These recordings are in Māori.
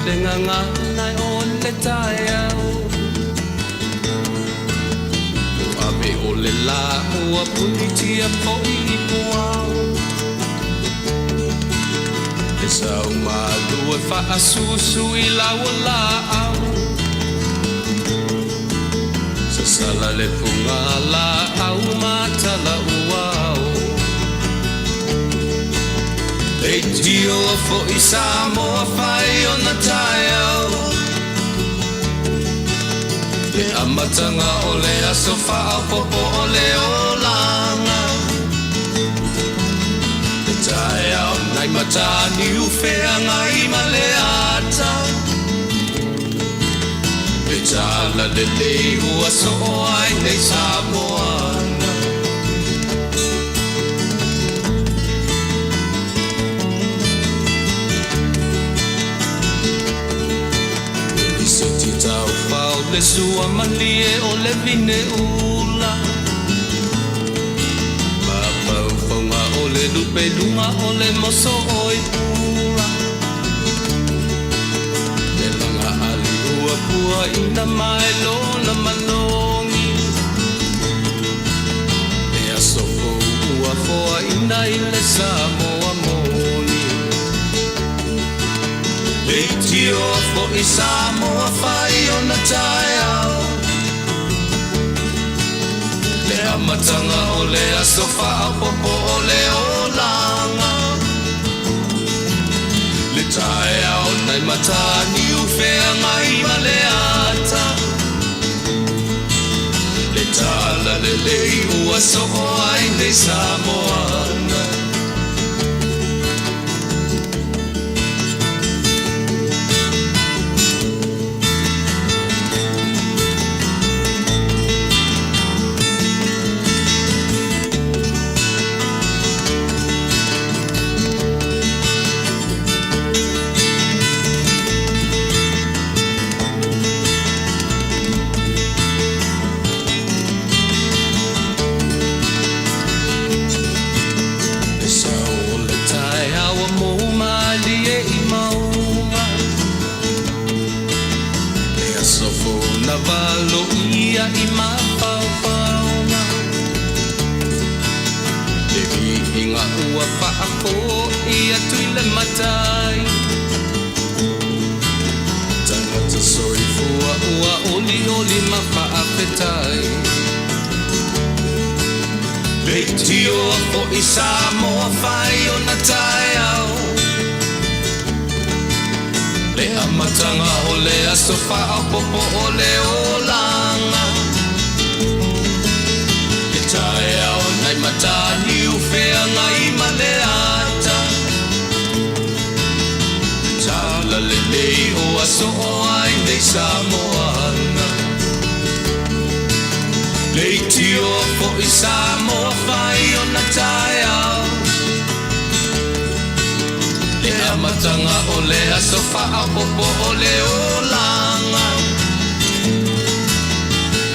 le nganga nai o le tai au Ape o le la ua punitia po I puau E sau malu e whaasusu I laua la au Sa sala le punga la au matala uau E tio fo I Samoa whai o na tai au Le amatanga o le aso wha popo o le olanga Le tai au nai matani uwhea ngai ma le ata Le tala le leihu aso o ai nei Samoana Le sua malie o le vine ula Mapau whaunga o le lupe lunga o le moso o I pula Le langa ali ua pua ina mai lona manongi E aso ko ua foa ina I le Samoa moni Le tio fo I Samoa whai o na tai au Le amatanga o le aso wha popo o le olanga Le tai au nai matani uwhea ngai ma le ata Le tala le lei ua so o ai nei Samoana Tangata sorry fua ua oli oli ma Faafetai Le tio o I Samoa whai o na tai au Le amatanga o le aso wha popo o le olanga Le tai au nai matani uwhea ngai ma le ata Tala le lei o aso o ai nei Samoana Le tio fo I Samoa whai o na tai au Le amatanga o le aso wha popo o le olanga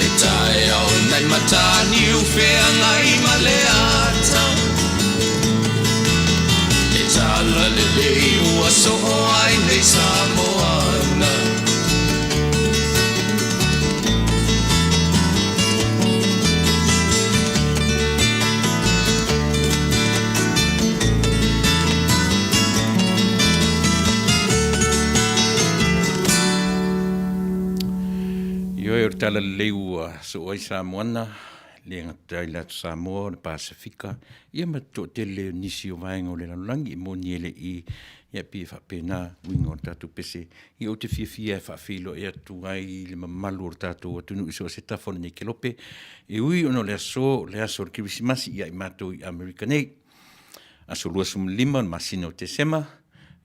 Le tai au nai matani uwhea ngai ma le ata Tala le lei ua so o ai nei Samoana Io e tala le lei ua so o ai Samoana Le ngatai la Samoa na Pasifika ia mato tele nisi o vaenga o le langi mo niele I ia pi fa pena wingo tatu pese I o te fia fa filo ia tu ai le mamalu o tatu o tunu iso se tafona ni kelope e ui ono le aso kiwisimasi ia I mato I Americanei aso lua sumlima masino te sema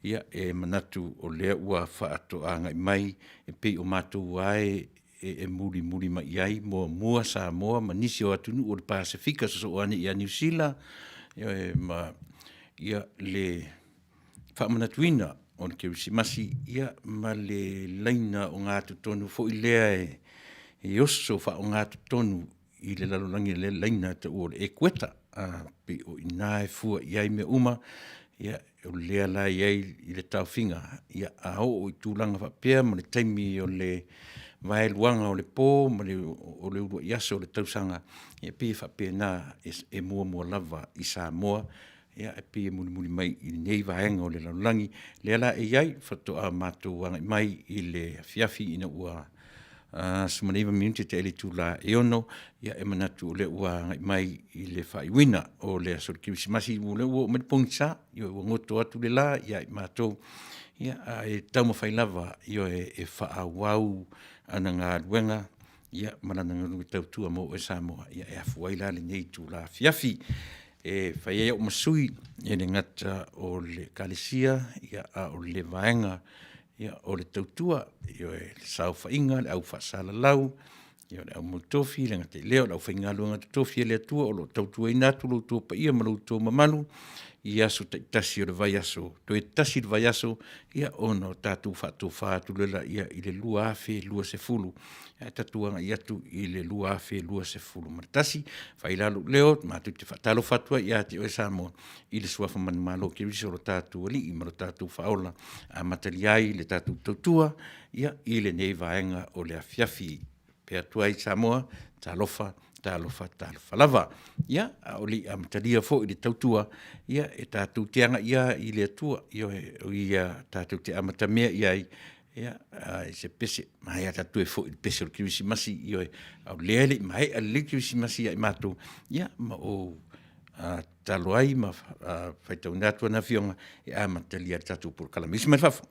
ia e manatu o lea ua fa ato anga I mai e pe o mato ai e muri ma iai mua Samoa ma nisi o atunu o le Pasifika so ani ia New Zealand ma ia le whaamanatuina o le kiwisimasi ia ma le laina o ngā tutonu fo I lea e oso wha o ngā tutonu I le lalonangi le laina te o le e kueta pe o ina e fua iai me uma ia o lea la iei I le tauwhinga, ia a o I tūlanga whapea, ma le taimi o le vai luanga o le pō, ma le o le urua iaso o le tausanga, ia pia whapea nā e mua lava I Samoa, ia e pia muli mai I nei vaenga o le laulangi, lea la e iai, whatoa mātou wanga mai I le fiafi ina ua sumaneiva minute te ele tūla e ono, ia e manatu o le ua mai I le whaiwina o le asor kiwisimasi o le ua o medpongisa, ia ua ngoto atu le la, ia I mātou, ia e tauma whailava, ia e whaawau ana ngā ruenga, ia manana ngā tautua mo e Samoa, ia e afuaila le nei tūla fiafi, e whaiea o masui, e le ngata o le kalesia, ia o le vaenga, ia o le tautua, ia le sau whainga, le au whaasala lau, ia le au motofi, le ngate leo, le au whainga lua ngata tofi, le atua, o lo tautua inatu, lo tua pa ia, ma lo tua mamalu, ia aso tasi o le vai aso, to e tasi le vai aso, ia ono tātou whaatu lela, ia I le lua afe, lua se fulu, ia tatuanga I atu I le lua afe, lua se fulu, ma tasi, whailalu leo, mātou te whatalo whatua, ia te oe Samoa, I le suafa manamalo, ke riso lo tātou ali, I ma lo tātou whaola, a matali ai, le tātou tautua, ia I le nei vaenga o le afiafi, pe atua I Samoa, talofa lava. Ia, o li amatalia fo I le tautua, ia e tātou teanga ia I le atua, ia tātou te amatamea ia ia se pese, mai a tātou e fo I pese o kiwisimasi, ia au leale, mai a le kiwisimasi ia I mātou, ia ma o talo ai, ma whaitau nātua na fionga, e amatalia tātou por kalamisi mai whafo.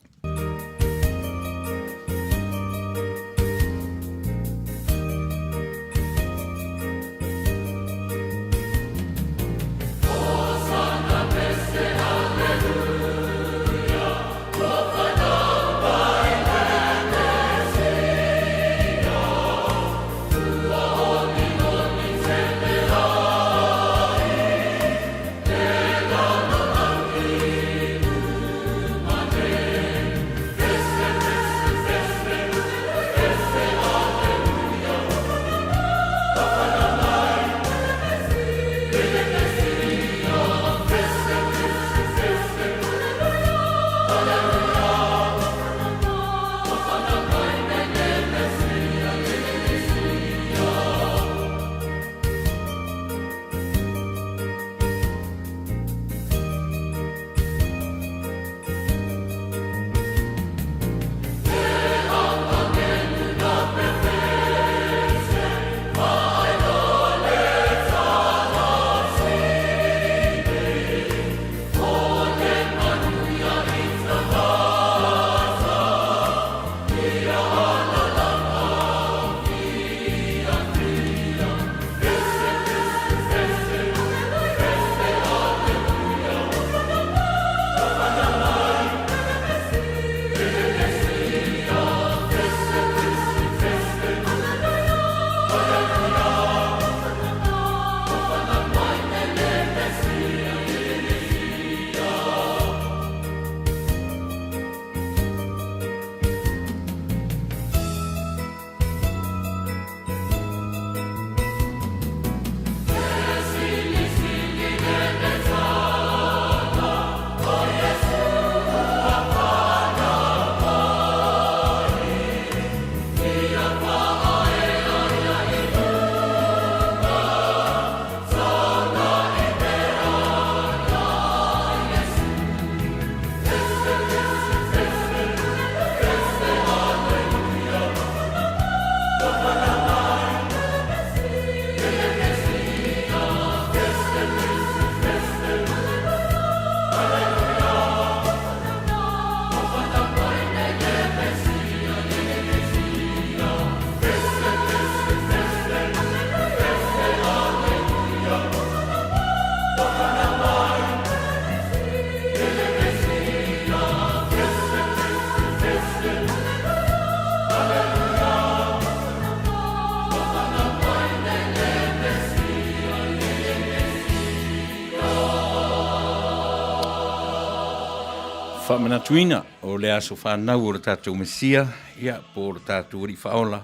Whamanatuina o le aso whanau o le tātou mesia, ia po le tātou ori whaola,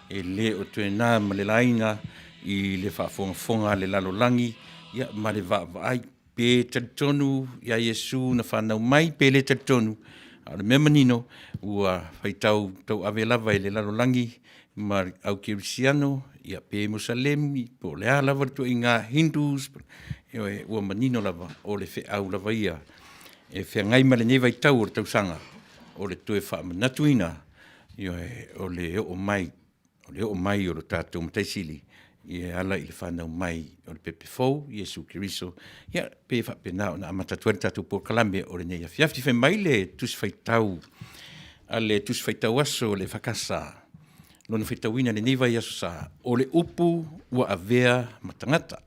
e le o tue nā ma le laina, I le whaafonga le lalolangi, ia ma le vaai, pe tatonu ia Yesu na whanau mai pe le tatonu. Ale mea manino ua whaitau tau ave lava i le lalolangi ma au Kirisiano ia pe Musalemi po le a lava tu i ngā Hindus ua manino lava o le wheau lava ia e whiangai ma le newa i tau o le tausanga o le tue wha manatuina o le o mai o le tātou mataisili ia ala i le whanau mai o le pepe fau, Yesu Kiriso, ia pe whapena o na amatatuari tātou po kalame o le nei a fiafti whai mai le tusi whaitau, a le tusi whaitau aso le whakasa, lona whaitauina le neiva i aso sa, o le upu ua avea matangata,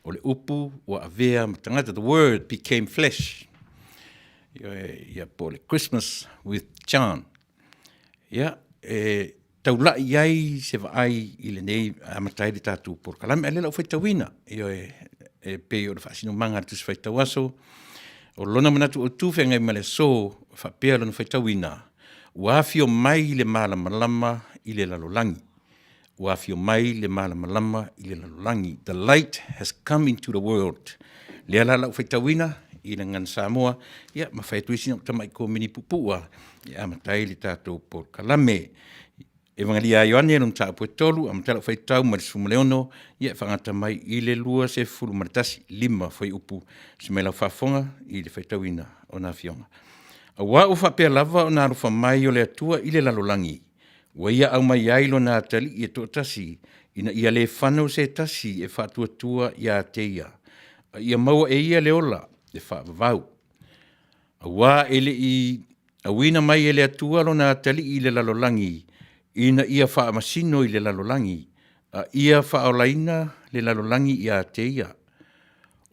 o le upu ua avea matangata, the word became flesh, ia po le Christmas with John, ia taula iai se vaai i le nei amatai le tātou por kalame, a le lau whaitawina, e pe o le whaasino manga tu se whaitawaso, o lona manatu o tu whengai male so, whapea lona whaitawina, uawhio mai le malamalama i le lalolangi, uawhio mai le malamalama i le lalolangi, the light has come into the world, le ala lau whaitawina, i le ngan Samoa, ia ma whaituisina o tamai ko mini pupua, ia amatai le tātou por kalame, Evangelia Ioane lon ta po tolu am tala fai tau ma sumleono ia fangata mai i le lua se fulu martasi lima foi upu se mela fafonga i le fai tauina ona fionga. A wa u fa pe lava ona ru fa mai o le atua i le lalolangi. Wa ia au mai ai lona tali i to tasi ina ia le fano se tasi e fa tua ia teia. Ia mau e ia le ola e fa vau. A wa ele i a wina mai ele atua lona tali i le lalolangi. Ina ia wha masino i le lalolangi, ia wha olaina le lalolangi ia teia.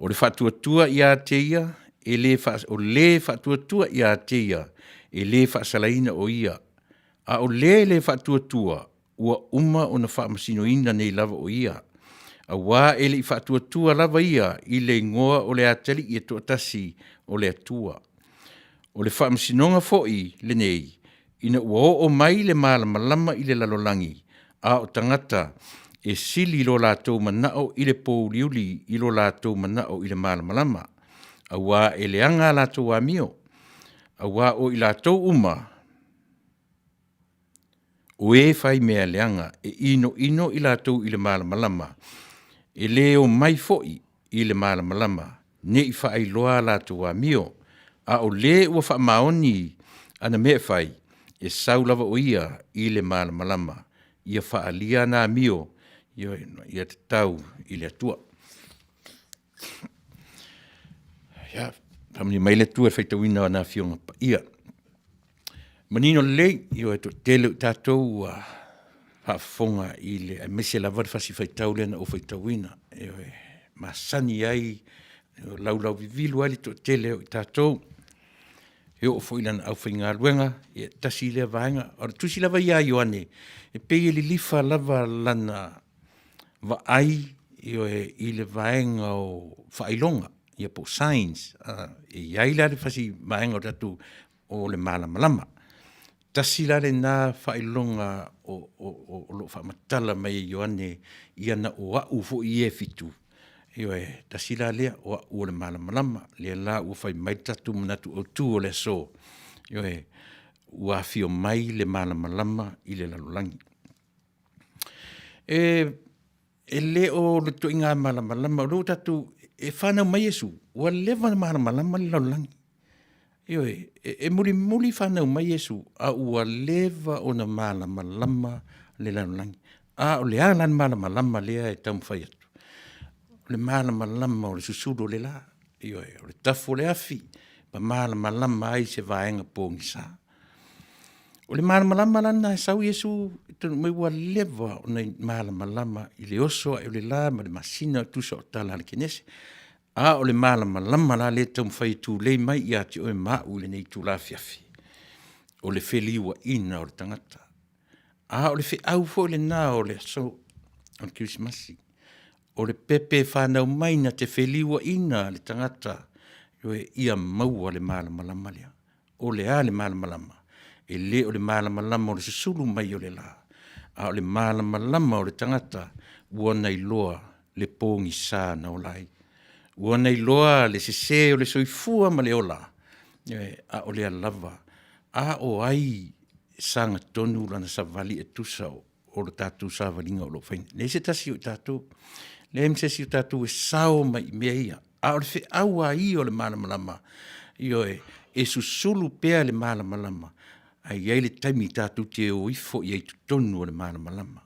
O le whatuatua ia teia, o le whatuatua ia teia, e le whaasalaina o ia. A o le whatuatua, ua uma o na wha masino ina nei lava o ia. A wā ele i whatuatua lava ia, i le ngoa o le atali i tuatasi o le atua. O le wha masinonga foi le nei, ina ua o mai le malamalama i le lalolangi, a o tangata e sili lo lātou manao i le pouliuli i lo lātou manao i le malamalama. A wā e leanga lātou a mio, a wā o i lātou uma, o e whai mea leanga e ino i lātou i le malamalama, e leo mai foi i le malamalama, ne i whai loa lātou a mio, a o le ua wha maoni ana mea whai, e saulava o ia i le malamalama, ia whaalia nā mio, ia te tau i le atua. Ia, pamani mai le tua whaitawina o nā fionga pa ia. Manino lei, e to tele tātou whaafonga i le, mese lava de whasi whaitau lena o whaitawina, masani ai, laulau vivilu ali to tele o tātou, e o foilan au whainga luenga, e tasi lea vaenga, o tusi lava ia Ioane, e pei li lifa lava lana va ai, i le vaenga o whailonga, ia po signs, e iai la le fasi vaenga o tatu o le malamalama. Tasi la le nā whailonga o lo whamatala mai Ioane, ia na o au fo i e fitu. Tasila lea o ua le malamalama, lea la ua whai mai tatu manatu o tu o le so. Ua fio mai le malamalama i le lalolangi. E le o le to inga malamalama, o tatu e whanau mai Yesu, ua lewa malamalama le lalolangi. E muli whanau mai Yesu, a ua lewa o na malamalama le lalolangi. A o le alan malamalama lea e tamu whai atu. Le malamalama o le susudo le la, o le tafo le afi, pa malamalama ai se vaenga pōngi sa. O le malamalama lana e sau Yesu, tonu mai ua lewa o nei malamalama i le oso e o le la, ma le masina o tusa o tala le kenese. A o le malamalama la le tamu whai tu lei mai i ati o e mau le nei tu la fiafi. O le wheliwa ina o le tangata. A o le whi au fo le nā o le so, o le Christmasi. O le pepe whanau maina te wheliwa ina le tangata, ia maua le malamalama lea. O le a le malamalama. E le o le malamalama o le susulu mai o le la. A o le malamalama o le tangata, ua nei loa le pōngi sā na o lai. Ua nei loa le se o le soifua ma le ola. A o le alava. A o ai sanga tonu lana sa vali e tusa o le tātou sa valinga o lo fain. Le se tasi o tātou. Le mse si o tātou e sao mai mea ia. A o le fe aua I o le malamalama. Io e susulu pea le malamalama. Ai ai le taimi tātou te o ifo I tu tonu o le malamalama.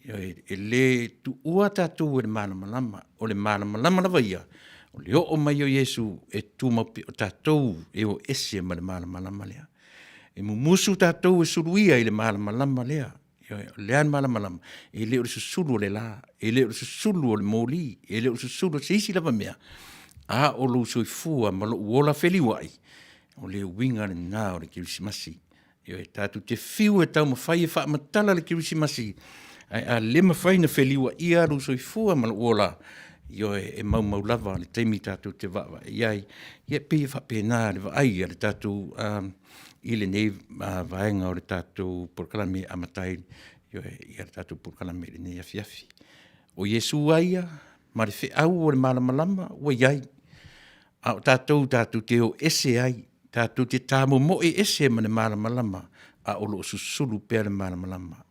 E le tu ua tātou o le malamalama. O le malamalama lava ia. O le o mai o Yesu e tu maupi o tātou e o ese ma le malamalama lea. E mumusu tātou e suluia I le malamalama lea. Le an malamalama. E le o le susulu o le la. E le o le susulu o le moli. E le o le susulu o se isi lava mea. A o lo soifua ma lo uola feliwai. O le winga le nā o le kirisimasi. E tātou te fiu e tau mawhai e wha matala le kirisimasi. A le mawhai na feliwa ia lo soifua ma lo uola. E mau lava le teimi tātou te wawa. Iai, ia pe wha pēnā le wa ai le tātou I le nei vaenga o le tātou porkalame amatai. Ia le tātou porkalame le nei afiafi. O Yesu aia, ma le au o le malamalama, ua iai. A o tātou te o ese ai, tātou te tāmo mo e ese ma le malamalama, a o lo susulu pēr le malamalama.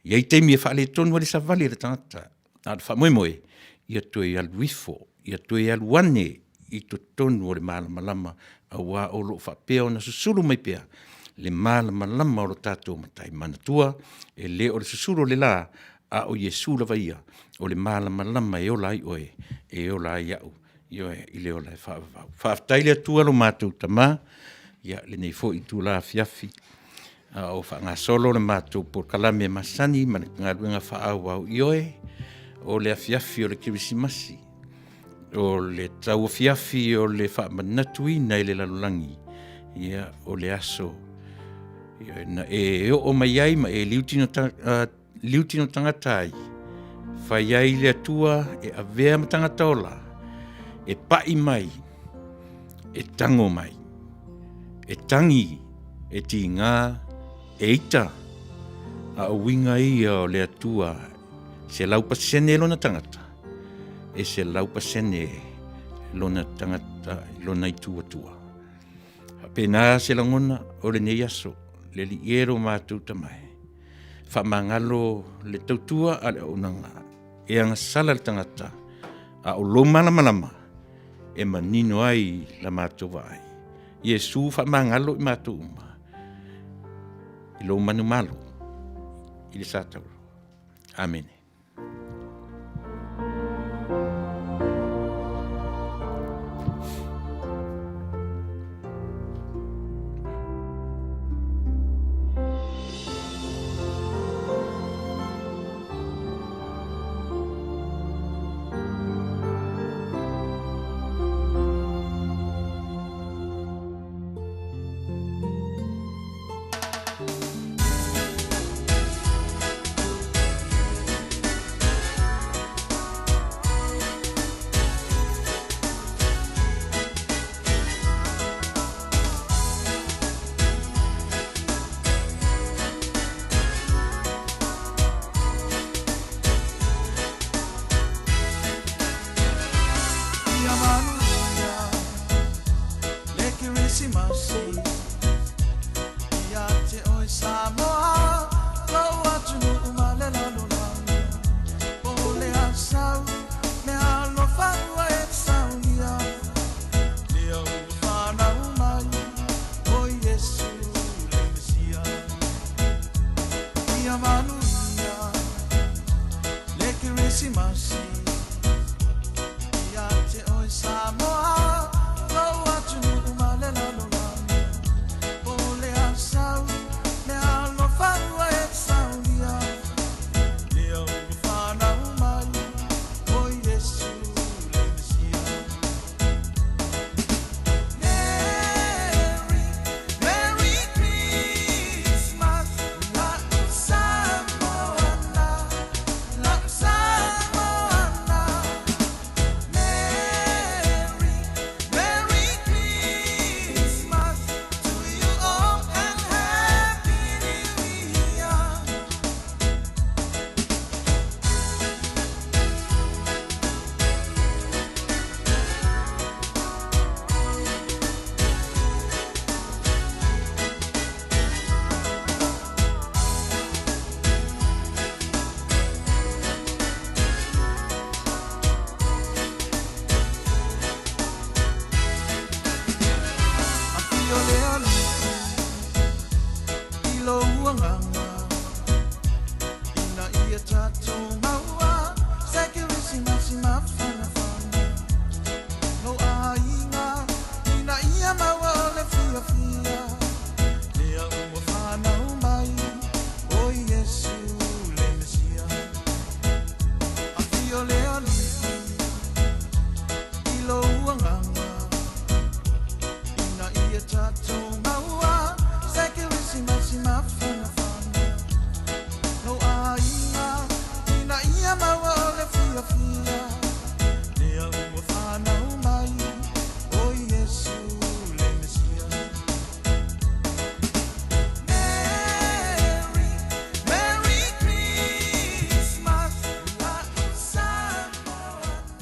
Iai teimi e wha le tonu le savali le tangata. A le wha moe, ia tue al wifo, ia tue al wane, I to tonu o le malamalama, a wā o lo wha pēo na susulu mai pēr. Le malamalama o lo tātou matai manatua, e le o le susulu le la, a o Yesu lava ia, o le malamalama e ola I oe, e ola I au. I le ola e whaavavau. Faafetai le atua lo mātou tamā, ia le nei fo I tu la fiafi. O wha solo le mātou por kalame masani, ma le ngā ruenga whaau au I oe, o le afiafi o le kirisimasi, o le tau fiafi o le wha manatuina I le lalulangi, ia o le aso. E o mai ai ma e liutino tangatai, whai ai le atua e avea ma tangatola, e pai mai, e tango mai, e tangi, e ti ngā, e ita, a winga ia o le atua, se laupa sene lona tangata, e se laupa sene lona tangata, lona itua. Pena se langona o le nei aso, le li ero mātou tamai. Whamangalo le tautua a le onanga, e anga sala le tangata, a o lo malama, e manino ai la mātou vai. Yesu whamangalo I mātou uma. I lo manu malo, I le sātau. Amen. Manuia, le Christmas, ia te oi sa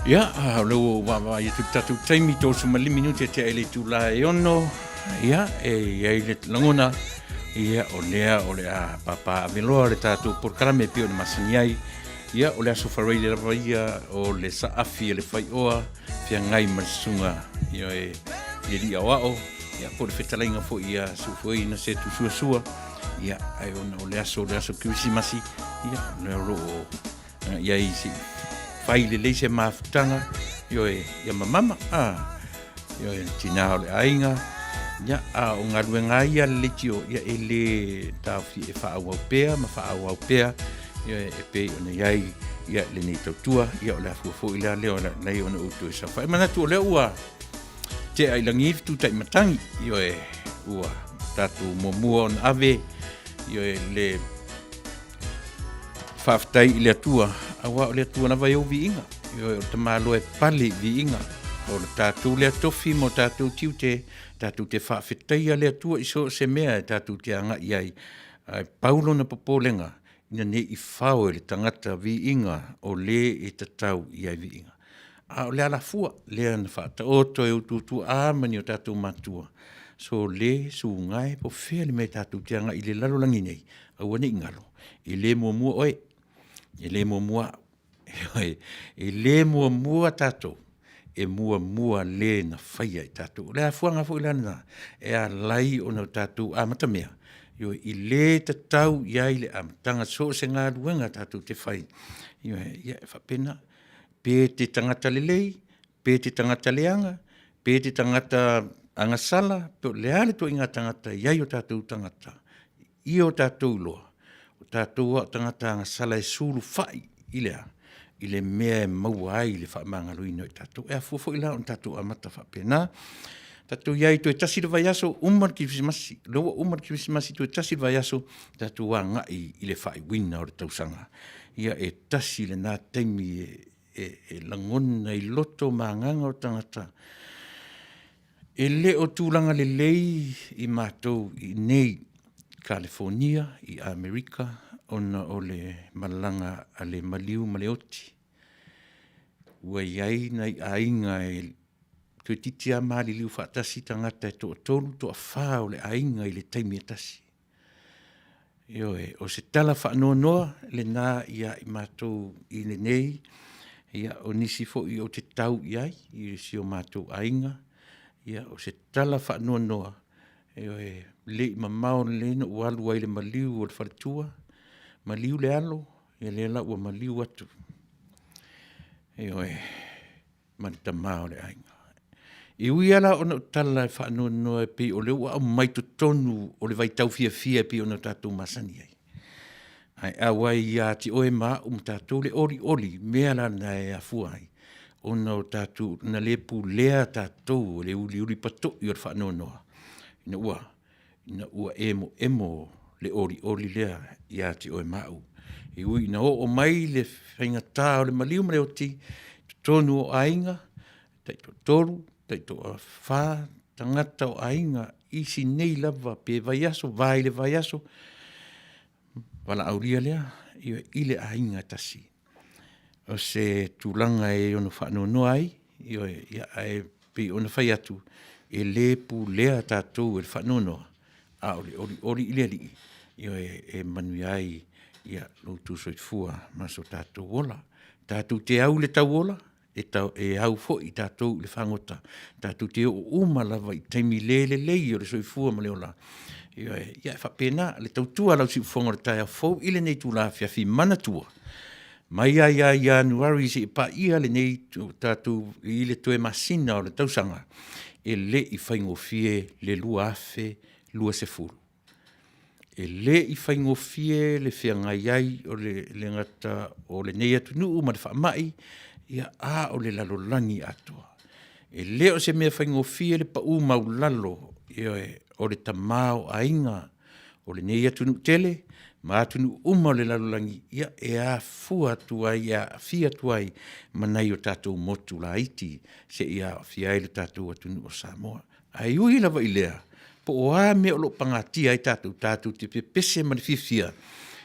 Ia, lo wa ia tu tatu taimi tō sumali minuti te ele tu la e ono. Ia, ia ile langona. Ia, o lea papa aveloa le tatu por karame pio ni masani ai. Ia, o lea sofarei le rawa ia o le saafi le fai oa. Fia ngai marisunga. Ia ia li awao. Ia, po le fetalainga fo ia sufoi na se tu sua. Ia, ai ona o lea so kiwisimasi. Ia, lea ro. Ia isi. Fai le leise mafutanga, ia mamama, tina o le ainga, o ngaruenga ia le tio, ia ele tau fi e wha awau pea, ma wha awau pea, ia e pe o na iai, ia le nei tautua, ia o le afuafo i lea leo nei o na utu e sa whai. Manatu o lea ua, te ai langiif tu tai matangi, ia ua tatu momua on ave, ia le Faafetai i le atua, awa o le atua na vai o vi inga. Yo te malo e pali vi inga. O le tātou le atofi mo tātou tiute, tātou te Faafetai a le atua iso se mea e tātou te anga iai. Paulo na popolenga, ina ne i whao e le tangata vi inga o le e tatau iai vi inga. O le ala fua, le ana whaata oto e ututu mani o tātou matua. So le su ngai po whea le me tātou te anga i le lalo langi nei, au ane ingalo. I le mua oe. E le mua tatou, e mua le na whaia i tatou. Le a fuanga fo ilana, e a lai o na tatou amatamea. Yo i le tatau iai le amatanga so se ngā ruenga tatou te whai. Yo ia e whapena, pe te tangata lelei, pe te tangata leanga, pe te tangata angasala, pe le ale to inga tangata iai o tatou tangata. I o tatou loa. Tātou o tangata nga sala e sulu whai i le mea e maua ai le whaamanga luino i tātou. E a fuafo i la on tātou amata whapena. Tātou iai to e tasi le vai aso umar ki visimasi. Loa umar ki visimasi to e tasi le vai aso tātou a ngai i le whai wina o le tausanga. Ia e tasi le nā teimi e langona i loto maanganga o tangata. E le o tūlanga le lei i mātou i nei California, i Amerika, ona o le malanga a le maliu maleoti. Ua iai nei ainga e tue titia maali liu whaatasi tangata e toa tolu, toa whaa o le ainga i le taimi e tasi. O se tala whaanoa noa, le nā ia i mātou i le nei, ia o nisi fo i o te tau iai, i si o mātou ainga, ia o se tala whaanoa noa, le mamao le no walu ai le maliu o le whaletua, maliu le alo, le la ua maliu atu. Marita mao le ainga. I ui ala o na tala e whaanoa noa e pi o le ua au mai to tonu o le vai tau fia pi o na tātou masani ai. Ai awai ia ti oe maa tātou le ori, mea la na e a fuai. O na o tātou, na le pu lea tātou, le uli pato i o le whaanoa noa. Ina ua emo le ori lea ia ti oe mau. I ui na o mai le whaingatā o le maliu mare o ti tonu o ainga, taito toru, taito a whā, tangata o ainga, isi nei lava pe vaiaso, vai le vaiaso, wala auria lea, i le ainga tasi. O se tūlanga e ono whaanoa noa ai, ia e pe ono whai atu, e le pu lea tātou e whaanoa noa. Ori ile li e Manuia ia loutu soifua maso tātou wola. Tātou te au le tau wola, e au fo i tātou le whangota. Tātou te o umalava i taimi lei o le soifua ma leola. Ia e whapena, le tautua lau si ufonga le tai a fau, ile nei tu la fiafi manatua. Mai ia nuari se pa ia le nei tātou i le toe masina o le tausanga. E le i whaingofie le lua afe, lua se furu. E le i whaingofie le whiangai ai o le ngata o le nei atu nuu ma le whaamai, ia o le lalolangi atua. E le o se mea whaingofie le pa mau lalo, o le tamao ainga, o le nei atu nuu tele, ma atu nuu o le lalolangi, ia a fua tuai, ia fia tuai, manai o tātou motu la iti, se ia fia ele tātou atu nuu o Samoa. Ai ui lava i lea, po o a me o lo pangatia i tātou te pese manififia.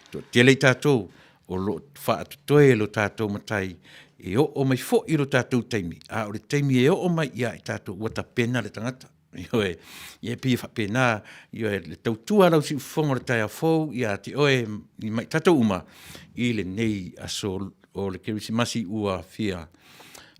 To tele i tātou, o lo whaatutoe lo tātou matai, e o mai fo i ro tātou taimi. A o le taimi e o mai ia i tātou ua ta pena le tangata. Ia pia whapena, ia le tautua lau si ufonga le tai a fōu, ia te oe i mai tātou uma i le nei aso o le kerisimasi ua fia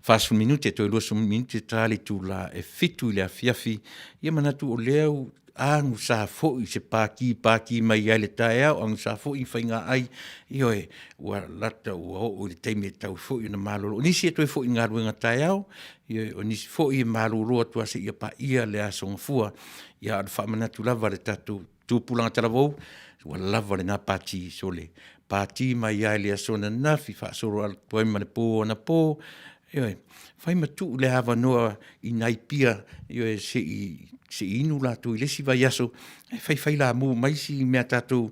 Fast minute to lo minute tali tu la e fitu le afiafi ia manatu o leo ang sa fo i se paki mai ai le tae au ang sa fo i whainga ai ioe ua lata ua o le teime tau fo i na malolo nisi e toi fo i ngā ruenga tae au ioe o nisi fo i malolo atua se ia pa ia le asonga fua ia al whamanatu lava le tatu tūpulanga talavou ua lava le nā pati sole pati mai ai le asona nafi whaasoro al poema le pō na pō Ioe, whai matu le hawa noa i nai pia, ioe se inu la tu i lesi vai aso, whai la mu maisi mea tātou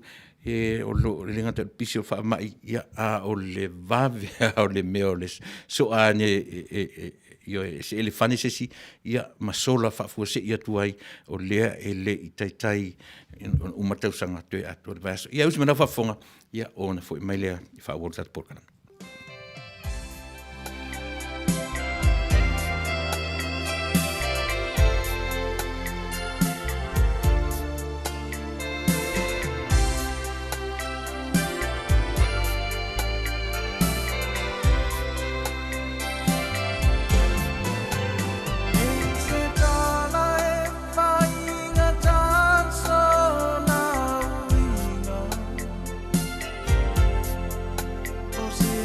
o le ngata pisi o wha mai ia a o le vave a o le mea o le so a ne ioe se ele whane sesi ia masola whafua se ia tuai o lea e le i taitai umatau sanga tue atua le vai aso. Ia usi manau whafonga, ia ona fo i mai lea i wha awolu tatu porkana. Oh,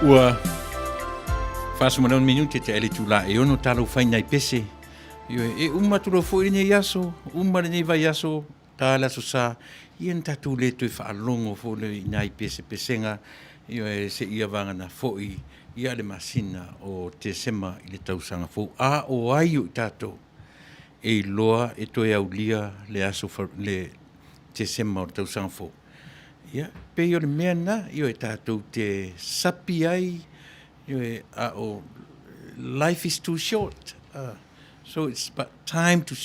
Ua Fasa mana minuti te ele tula e ono talo faina I pese. E uma tulo foi ne yaso, uma ne vai yaso tala so sa ien tatu le tu fa longo fo le nai pese pesenga e se ia vanga na foi ia le masina o te sema I le tausanga fo a o ai o tato e loa e to ia ulia le aso le te sema o tausanga fo. Ia pe yo le mena yo e tato te sapi ai yo e a o life is too short. So it's about time to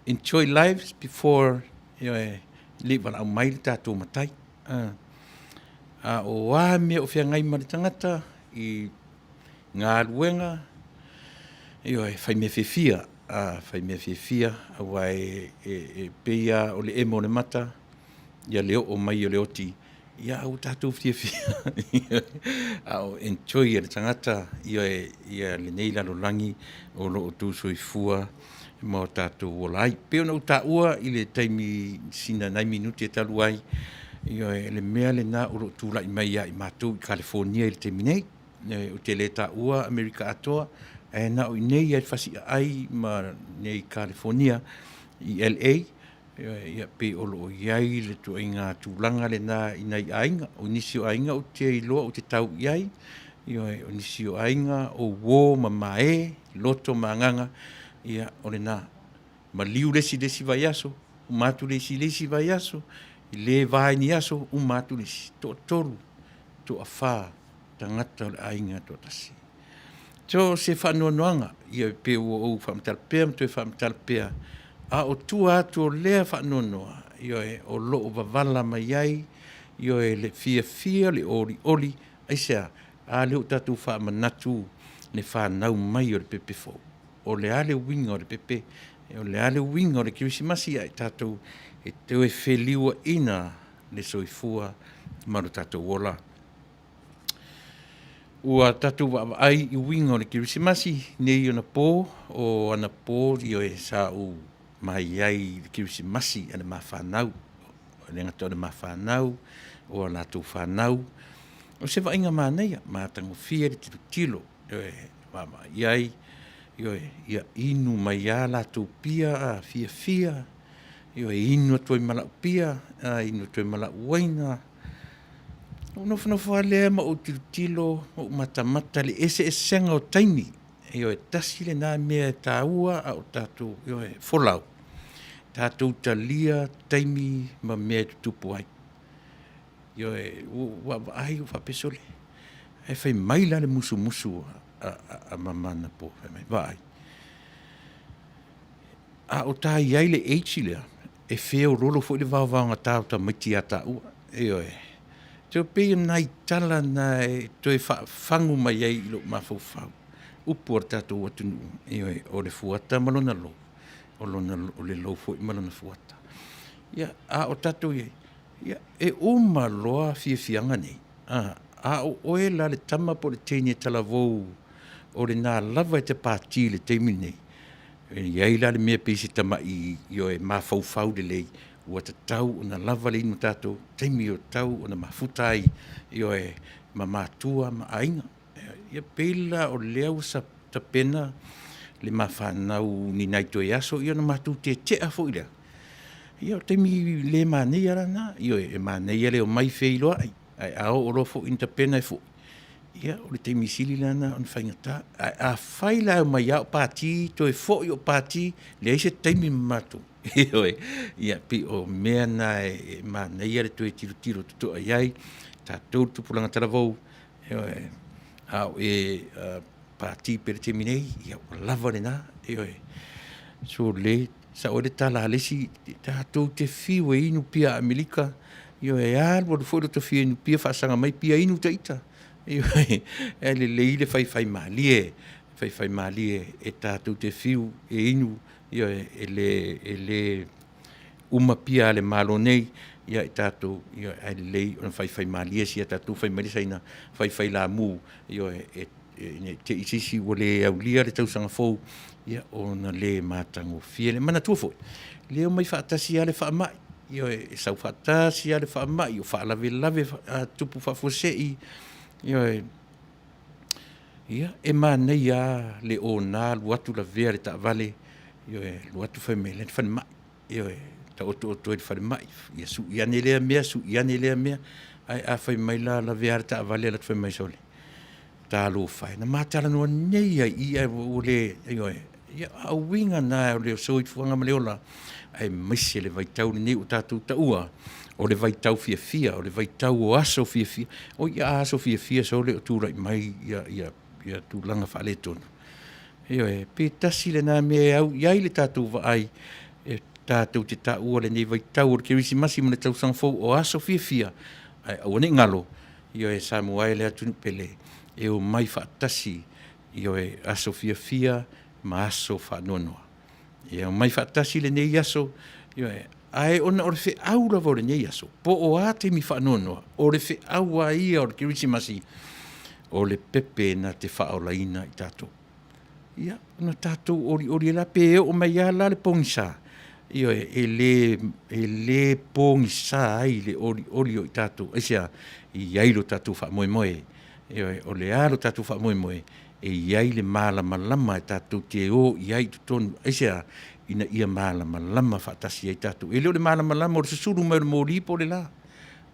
enjoy lives before live on a mai tato matai. O wa me o fia ngai mari tangata I ngā ruenga fai me fefia a wai e peia o le emo le mata ia leo o mai o le oti ia au tatou fia au enjoy le tangata ia le nei lalo langi o lo tu soifua mo tatou o lai pe ona uta ua I le taimi sina nai minuti e talu ai ia le mea le na o lo tu lai mai ia I matou I California I le taimi nei o te le ta ua Amerika atoa e na o nei ai fasi ai ma nei California I LA ia pe o lo iai le tu inga tūlanga le na I nei ainga o nisi o ainga o te iloa o te tau iai ia o nisi o ainga o wō ma mae loto ma nganga ia o le na ma liu lesi vai aso o matu lesi vai aso I le vai ni aso o matu lesi to tolu to awha tangata o le ainga to tasi so se whanoanoanga ia pe o whamtalpea mtu e whamtalpea a o tua atu o lea whanoanoa ia o loo wavala mai ai ia le fia le oli ai sea a leo tatu whamanatu le whanau mai o le pepe fo o le ale winga o le pepe o le ale winga o le kirisimasi ai tatu e teo e wheliua ina le soifua maru tatu wola ua tatu wa ai I winga o le kirisimasi nei ona po o ana po ia e sa u mai ai le kirisimasi ana mawhanau o le ngata o le mawhanau o la tu whanau o se wa inga māneia mātango fia le tilo mama iai ia inu mai a la tu pia fia inu atoi mala pia inu atoi mala waina o nofu alea ma o tilo o mata le ese senga o taimi e tasi le nā mea tāua a o tātou folau tātou talia taimi ma mea tupu ai wa ai o whapesole e whai maila le musu a mamana po whai mai vai a o tā iai le eichi lea e wheo rolo fo le vāwanga tāu ta maiti a tāua Teo pei nai tala na toi whangu mai ai ilo mawhau. Upu ar tātou atunu o le fuata malona lo. O le lo fo I malona fuata. Ia, a o tātou iei. Ia, e uma loa fianga nei. A o oe la le tama po le teine tala vou. O le nā lava te pāti le teimi nei. Iei la le mea pesi tama I e mawhau le lei. Ua te tau o na lava le inu tātou, teimi o tau o na mafutai, ma mātua, ma ainga. Ia pēla o leo sa ta pena le mawhanau ni nai to e aso ia na matu te tea fo ia. Ia te mi le manei ara na, ia e manei le o mai fei loa ai ao oro fo in ta pena e fo. Ia o le te mi sili lana on whaingata, a whai la o mai au pāti, to e fo i o pāti, le aise teimi matu. Ia pi o mea na e manei ale to e tiro tuto ai ai, tātou tupulanga taravou, au e pāti pere te minei, ia o lava le na, so le, sa o le tala alesi, tātou te fiu e inu pia Amerika, ia e alwa le fworo te fiu inu pia whaasanga mai pia inu taita. E le fai malie e tātou te fiu e inu, ia e le uma pia le malo nei, ia e tātou, ia e le fai malie si a tātou fai malie saina fai la mu, ia e te isisi o le au lia le tausanga fou, ia o na le mātango fia le mana tua foi. Leo mai whaatasi ale whaamai, ia e sau whaatasi ale whaamai, o whaalave tupu whaafosei, ia e manei a le o nā luatu la vea le ta vale, ia luatu whai mei le whane mai, ia ta oto e le whane mai, ia su iane lea mea, ai a whai mai la vea le ta vale la whai mai sole. Tā lo whai, na mātala noa nei ia o le, ia a winga nā o le o soi fuanga ma leola, ai maise le vaitau le nei o tātou taua, o le vaitau fia, o le vaitau o aso fia, o ia aso fia so le o tūrai mai, ia tūlanga whale tonu. Pe tasi le nā mea au, iai le tātou vaai, tātou te tāua le nei vaitau o le kerisi masi mo le tausang fau o aso fia, ai au ane ngalo, ia e Samoai le atunu pele, e o mai whaatasi, ia e aso fia, ma aso whanonoa. Ia o mai whaatasi le nei aso, ia e ai ona o le whi au la vore nei aso, po o a te mi whanonoa, o le whi au a ia o le kerisi masi, o le pepe na te whaolaina i tātou. Ia, na tātou ori la pe o mai ala le pongisa, ia e le pongisa ai le ori o i tātou, eisia, i ailo tātou wha o le alo tātou wha moe, e iai le malama e tātou te o iai tutonu, eisia, ina ia malama whaatasi ai tātou. E leo le malama o le susuru mai o le mōripo le la.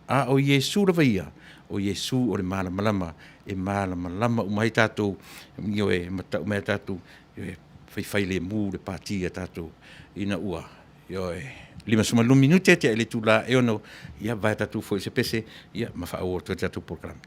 A o Iesu rawa ia, o Iesu o le malama, e malama umai tātou, io e matau mai tātou, whai le mū le pātia tātou, ina ua, io e 5 minute te ele tula e ono, ia vai tātou foi se pese, ia mawha o tātou programa.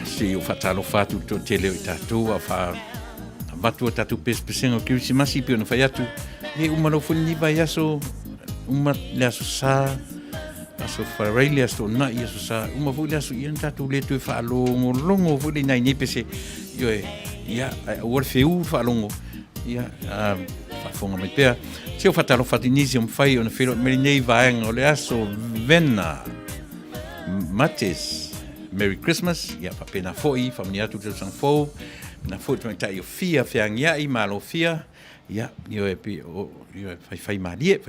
si o fatalo fatu to tele o tatu fa batu tatu pespesengo Krismasi pe no faiatu e umano funi vai aso uma le aso sa aso farelia sto na aso sa uma fuli aso ian tatu le tu fa longo fuli nai ni pese yo o feu fa longo fa fonga me pea se o fatalo fatinisi um fai ona filo melinei vai o le aso vena mates Merry Christmas, fa pena foi, famnia tu te sang fo, na fo tu ta yo fia fiangia I malo fia, yo fai malie,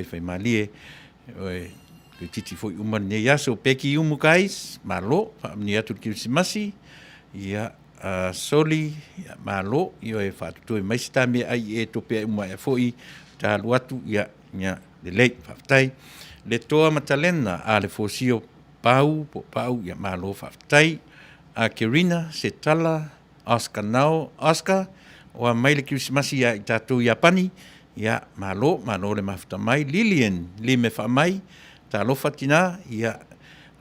o titi foi uman ne yaso peki umukais, malo, famnia tu Krismasi, soli, malo, yo fa tu mai sta me ai to pe uma foi, ta luatu nya de late Faafetai, le toa matalena ale fosio Pau, malo Faafetai, a Kerina, se tala, Oscar nau, Oscar, o maile Krismasi I tātou Japani, malo le mafutamai, Lilian, me whamai, tā lofatina,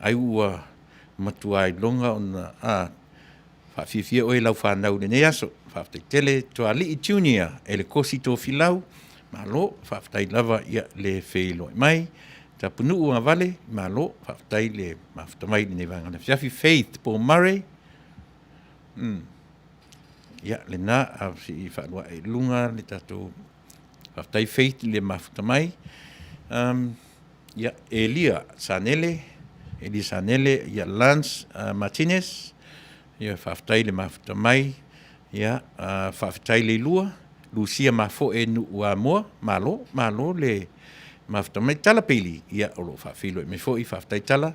ai ua matuai longa ona, whawhiwhia oe lau whanau le neaso, Faafetai tele, toa li Junior, ele kosi tō filau, malo, Faafetai lava, le wheilo mai, ta punu a Vale, malo, Faafetai le mafutamai le nevanga na fiafi, Faith, po Murray, le na, si whanua e lunga, le tato, Faafetai Faith le mafutamai, Elia Sanele, Lance Martinez, Faafetai le mafutamai, Faafetai le lua, Lucia mafo e nu ua moa, malo le mafutamai tala peli, o lo whawhilo me fo I Faafetai tala,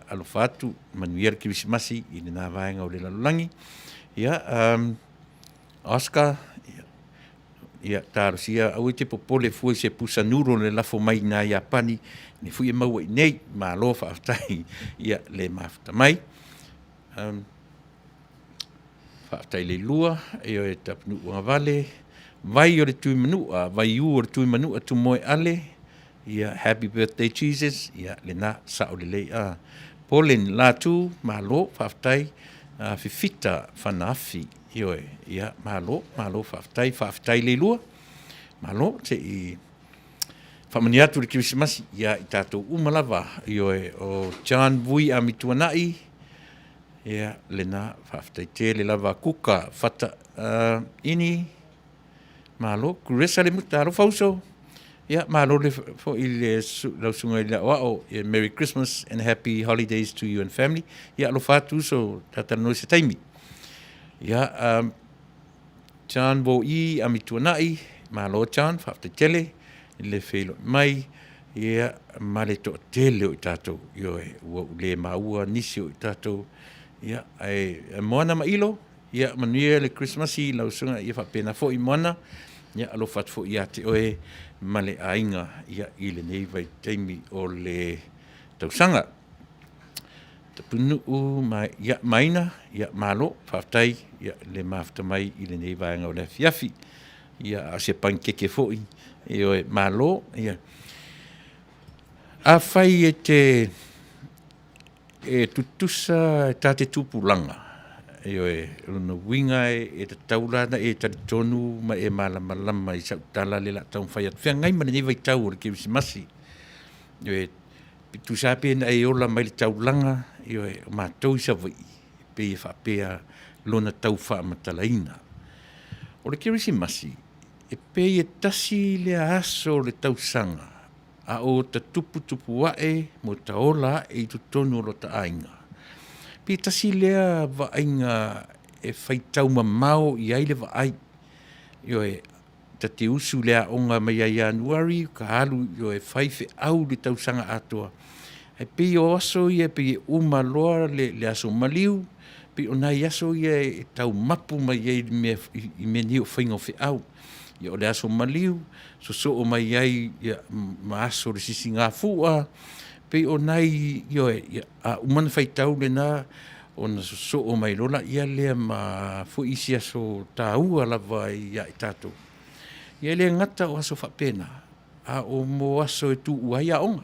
alo whatu Manuia Krismasi I na vaenga o le lalulangi, Oscar, tarosia, au te popole fui se pusanuro le lafo mai na Japani, ne fui e maua I nei, malo Faafetai, le mafutamai, Faafetai le lua, e tapnu ua Vale, vai o le tui manua, vai u o le tui manua tu moe ale, happy birthday Jesus, le na sao le lei Pauline latu, malo Faafetai, fifita whanafi, malo Faafetai le lua, malo te I whamaniatu le Krismasi, I tātou umalava, o John Vui a mituanai, le na Faafetai te le lava kuka, fata ini, malo, kuresa le mutaro fauso, malo le fo I le lausunga I le wao, Merry Christmas and Happy Holidays to you and family. Lo fatu so tatano se taimi. Chan bo I amituanai, malo Chan, Faafetai tele, le whelo mai, male to tele o tato, le maua nisi o tato, moana mailo, manuia le Krismasi, lausunga whapena fo I moana, alo fat fo te oe male ainga I le nei vai taimi o le tausanga. Ta punu maina, malo, Faafetai, le mafutamai I le nei vai o le fiafi, a se pankeke fo I oe malo, a fai te tutusa tate tupulanga, no winga te taulana te tonu ma malama I sa tala le la tau fai at fia ngai ma nei vai tau o le Krismasi pitu sa pe na ola mai le taulanga ma tau sa vai pe fa pe lona tau fa matalaina o le Krismasi pe tasi le aso le tausanga a o ta tupu wae mo taola tu tonu lo ta ainga Pe tasi lea vainga whaitau mamau I aile vai. Ta te usu lea onga mai a Januari, ka halu whaife au le tausanga atoa. Pe o aso pe umaloa le aso maliu, pe o nai aso tau mapu mai I me ni o whainga whi au. O le aso maliu, so o mai ai ma aso le sisi ngā fua, pe o nai a umana whaitau le nā o na so o mai lola lea ma fu isi aso tāua lava I tātou. Lea ngata o aso whapena, a o mo aso tu uai a onga.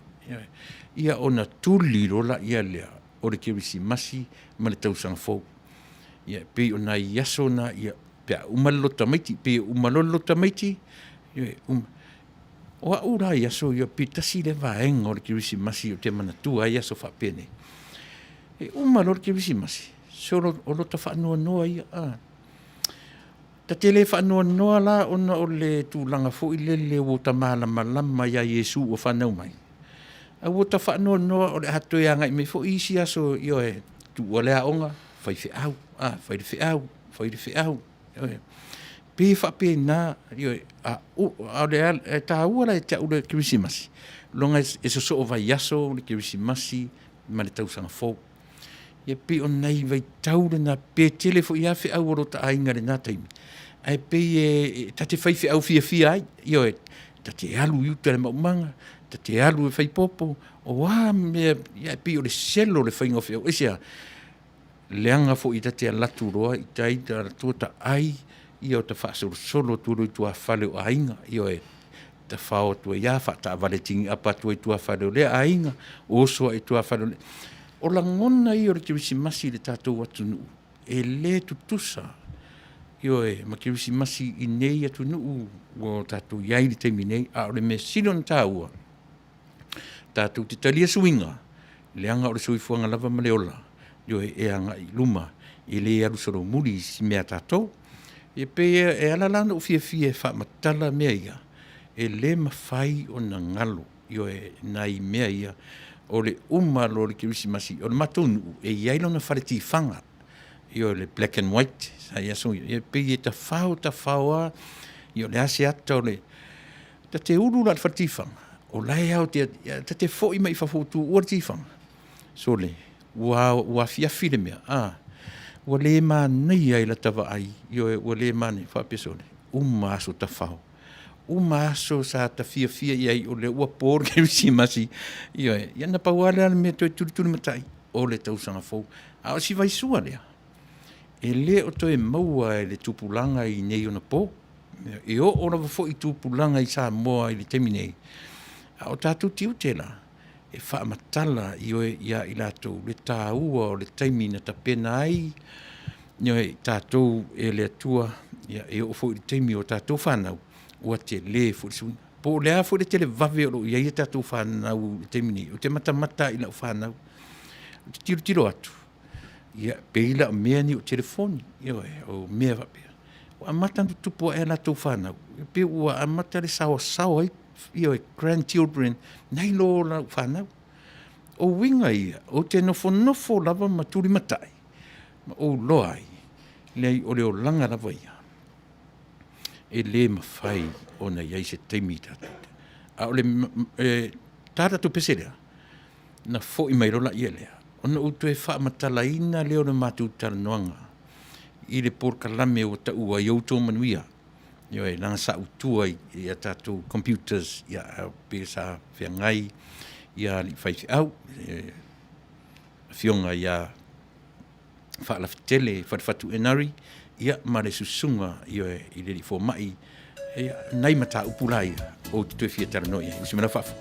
Ia o na tuli lola lea. o le Kirisimasi ma le tausaga fou. Ia pe ona iaso na ia pe umalo tamaiti pe umalolo tamaiti ia o ura iaso ia pe tasi le vaenga o le Kirisimasi o te manatua iaso faapene. E umalo le Kirisimasi solo o lo ta whanua noa ia ta te le whanua noa la ona o le tūlanga fo i le o ta malama ia Yesu o whanau mai. A o ta whanua noa o le hato ia ngai me fo isi aso io e tu o le aonga fai whiau, fai whiau. Pe whape na io a le ta ua la e te ule Kirisimasi. Longa e so o vai aso le Kirisimasi ma le tausanga fo. Ia pe o nei vai taule na pe tele fo ia whiau o lo ta ainga le nā taimi. Ai pe ta te whai whiau fia ai, io e ta te alu iu te le maumanga, ta te alu e whai popo, o wā mea, ia pe o le selo le whainga whiau, isia, leanga fo i ta te alatu roa, i ta ita tua ta ai, ia o ta whaasoro solo turu i tua whale o ainga, io e ta whao tua ia, whata vale tingi apa tua i tua whale o lea ainga, o soa i tua whale o lea. O la ngona i o le Kirisimasi le tātou atunu, e le tutusa, io e ma Kirisimasi i nei atunu o tātou iai le teimi nei, a o le me silon tāua, tātou te talia suinga, leanga o le suifuanga lava maleola, io e anga i luma, e le alu soro muri si mea tātou, e pe e alalana o fia wha matala mea ia, e le mawhai o na ngalo, io e nai mea ia, o le umalo le Kirisimasi, o le matunu, e iailo na whareti whanga, io le black and white, sa ia so, e pe e ta whao io le ase ata o le, ta te uru la le whareti whanga, o lai au te, ta te fo i mai whawhotu ua ti whanga, so le, ua fia file mea, ua le ma nei ai la tawa ai, io e ua le ma nei, whapeso le, aso ta whao, aso sa ta fia iai o le ua por Kirisimasi, io e, ia na pauale ana mea toi turi matai, o le tausanga fou, a o si vai sua lea, e le o toi maua e le tupulanga i nei ona po, e o ona fo i tupulanga i sa moa i le temi nei, a o tātou tiu te la, e wha matala i oe ia i lātou, le tā ua o le taimi na ta pena ai, io e tātou e le atua, ia e o fo i le taimi o tātou whanau, ua te le fo i sui. Po le a fo i le tele vave o lo, ia i tātou whanau le taimi nei, o te mata i lau whanau, o te tiro atu, ia peila o mea ni o telefoni, io e o mea vapea. O amata ndu tupu e lātou whanau, pe ua amata le sawa ai, io e grandchildren, nei lo la whanau. O winga ia, o te nofo lava maturi matai, ma o loai, lei o leo langa lava ia. E le mawhai o na iai se teimi tātou. A o le tātou peselea, na fo i mai rola ia lea. Ona utu e wha matalaina leo na mātou taranoanga, i le porkalame o ta ua i auto Manuia. Io e langa sa utua i a tātou computers, ia pe sa whiangai, ia li whai au, whionga ia whaalawhitele, whatu enari, ia mare susunga i le li fo mai, nei mata upulai o te tue fia taranoia. Usimena whafu.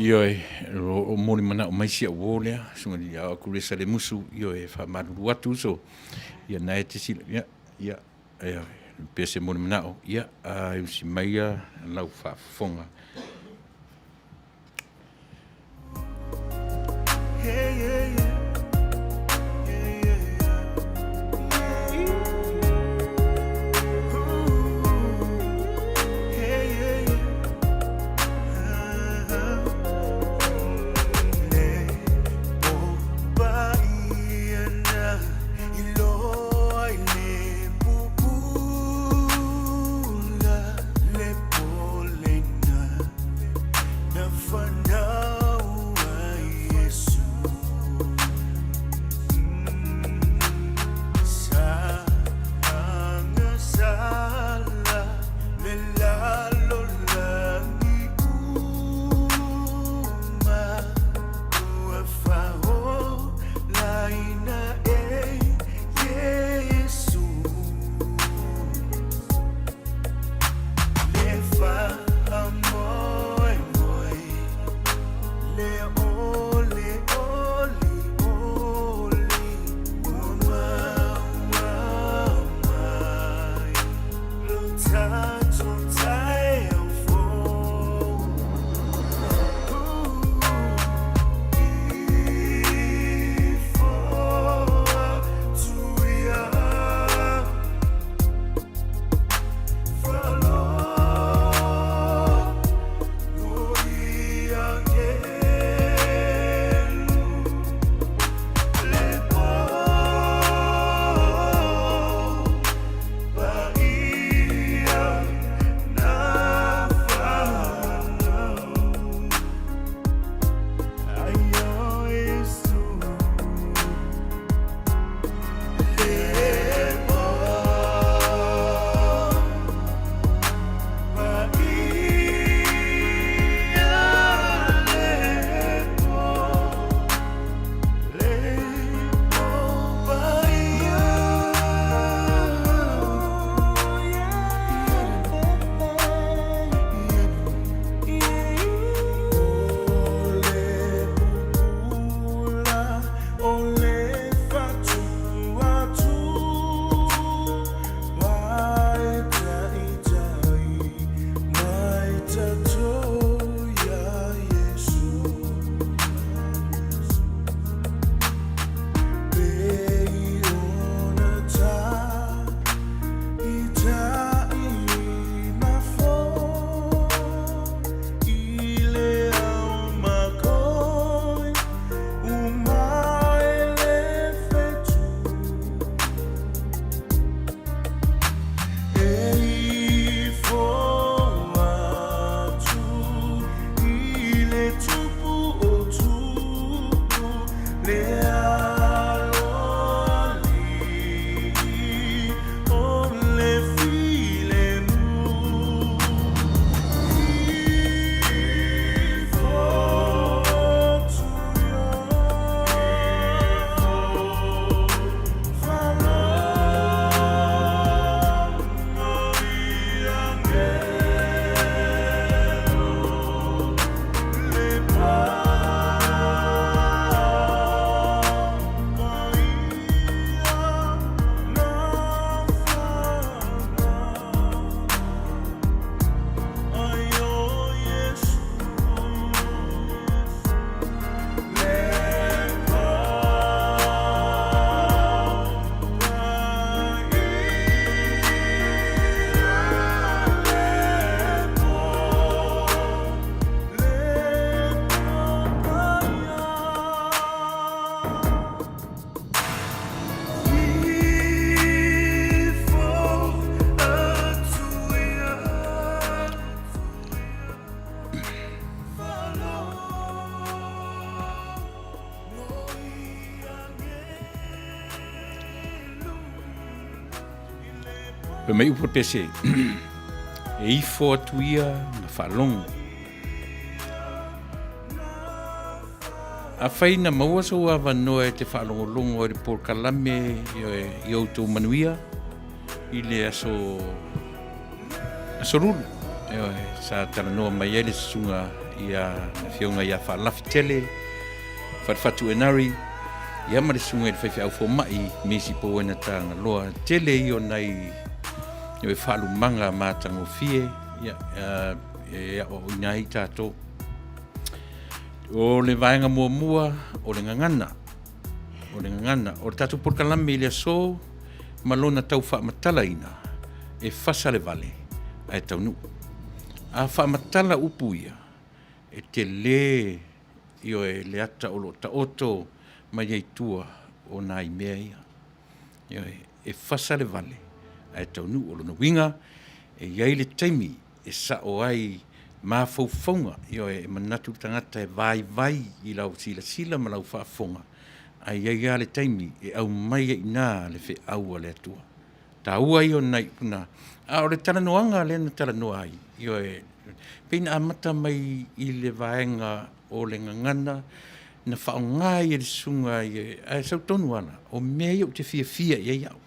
Ioe, o mori mana o maisi a wolea, sunga ni a kuresa le musu, ioe fa maruru atu so, ia nae te sila, ia, pese mori mana o, ia, usi maia, lau fa fonga. Pe mai upo pese e ifo atuia na whaalongo. A whaina maua sa ua wanoa e te whaalongolongo e por kalame i auto Manuia i le aso rulu. Sa tala noa mai ele sunga ia na fionga ia whaalafi tele, whatwhatu enari, ia mare sunga i whaiwhi au fomai, mesi po ena tanga loa, tele io nei, ia whalu manga mātango fie, ia o inai tātou. O le vaenga mua, o le ngangana, o le tātou porkalame i le so, malona tau whaamatala ina, e Fasa le Vale, ai Taunuu. A whaamatala upu ia, e te le, io e le ata o lo ta oto, mai ei tua o nai mea ia. Io e Fasa le Vale, ai Taunuu o lo na winga, e iai le taimi, e sa o ai, ma faufonga, io e manatu tangata e vai i lau sila ma lau whaafonga. Ai ia le taimi e au mai e ina le fe aua le atua. Ta ua io nai puna. A o le talanoanga le na talanoa ai. Io e peina amata mai i le vaenga o le ngangana na whaongai e le sunga i e sau tonu ana. O mea iau te fia i iau.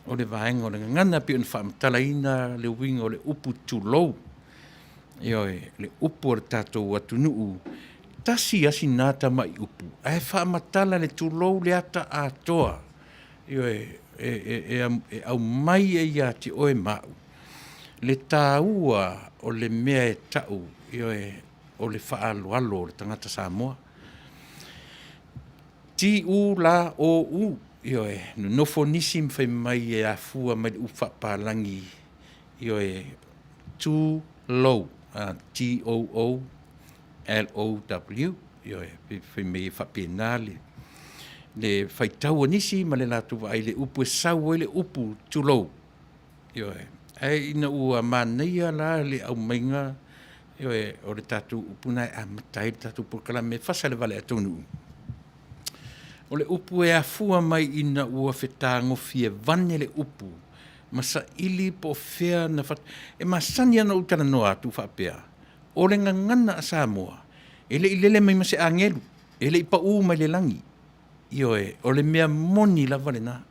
O le vaenga o le ngangana pia na whaamatala ina le winga o le upu tūlou. Io e le upu o le tātou atunuu. Tasi asi nata mai upu. Ai whaamatala le tūlou le ata atoa. Io e au mai e ia te oe mau. Le tāua o le mea e tau. Io o le whaalualo o le tangata Samoa. Ti u la o u. Io no nofo nisi mwhai mai e a fua mai u whaapalangi. Io too low. T-O-O. L-O-W, io e me whapenale. Le whaitau nisi, ma le latu ai le upu e sau e le upu tulou. Io ai ina ua manaia la le au mainga, io o le tatu upuna e amatai le tatu porkala me Fasa le Vale a Taunuu. O le upu e afua mai ina ua whetango fie vane le upu, ma sa ili po fea na fat, e masani ana utana noa tu whapea. O le ngangana a Samoa, ele ilele mai mase angelu, ele ipa mai le langi. Io o le mea moni lava le na.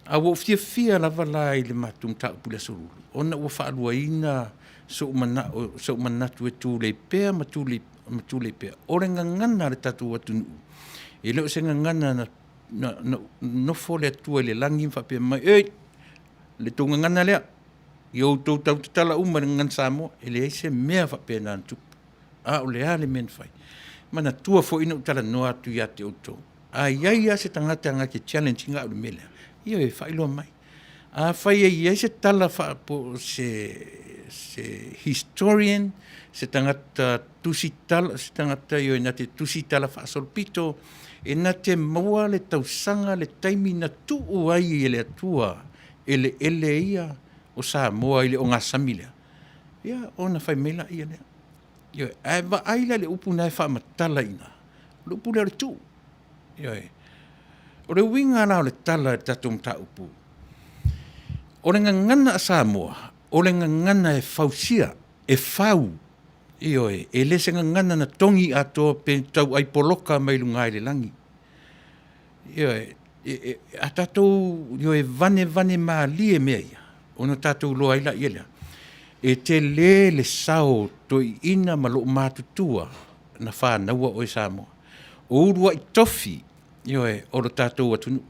A wo fia lava la i le matum ta upule sorulu. Ona ua whaalua ina so manatu e Tuilaepa ma Tuilaepa. O le ngangana le tatu atunuu. Ele o se ngangana na nofo le atua le langi whapea mai, le tō ngangana lea. Yo tau tala uma ngan Samoa, ele eise mea whapea nā tupu. O le ale men whai. Mana tua fo ina utala noa atu ia te auto. Ia se tangata anga ke challenge nga ulu mele. Ia e whailoa mai. Whai ia se tala wha po se historian, se tangata tusitala, se tangata io e na te tusitala wha solpito, e na te maua le tausanga le taimi na tuu ai ele atua, ele ia, o Samoa ile o ngā samilea. Ia, ona whai mela ia lea. Ia, wa aila le upu nai whaamatala ina. Le upu lea le tū. Ia, o le winga la o le tala e tatum ta upu. O le ngangana a Samoa, o le ngangana e fausia, e fau. Ia, e le se ngangana na tongi atoa pe tau ai poloka mai lungai le langi. Ia, a tatou, ia e vane maa lie mea ia. Ono tātou loa ila ia. E te le sao toi ina ma lo mātutua na whānaua o Samoa. O urua i tofi, o lo tātou atunu.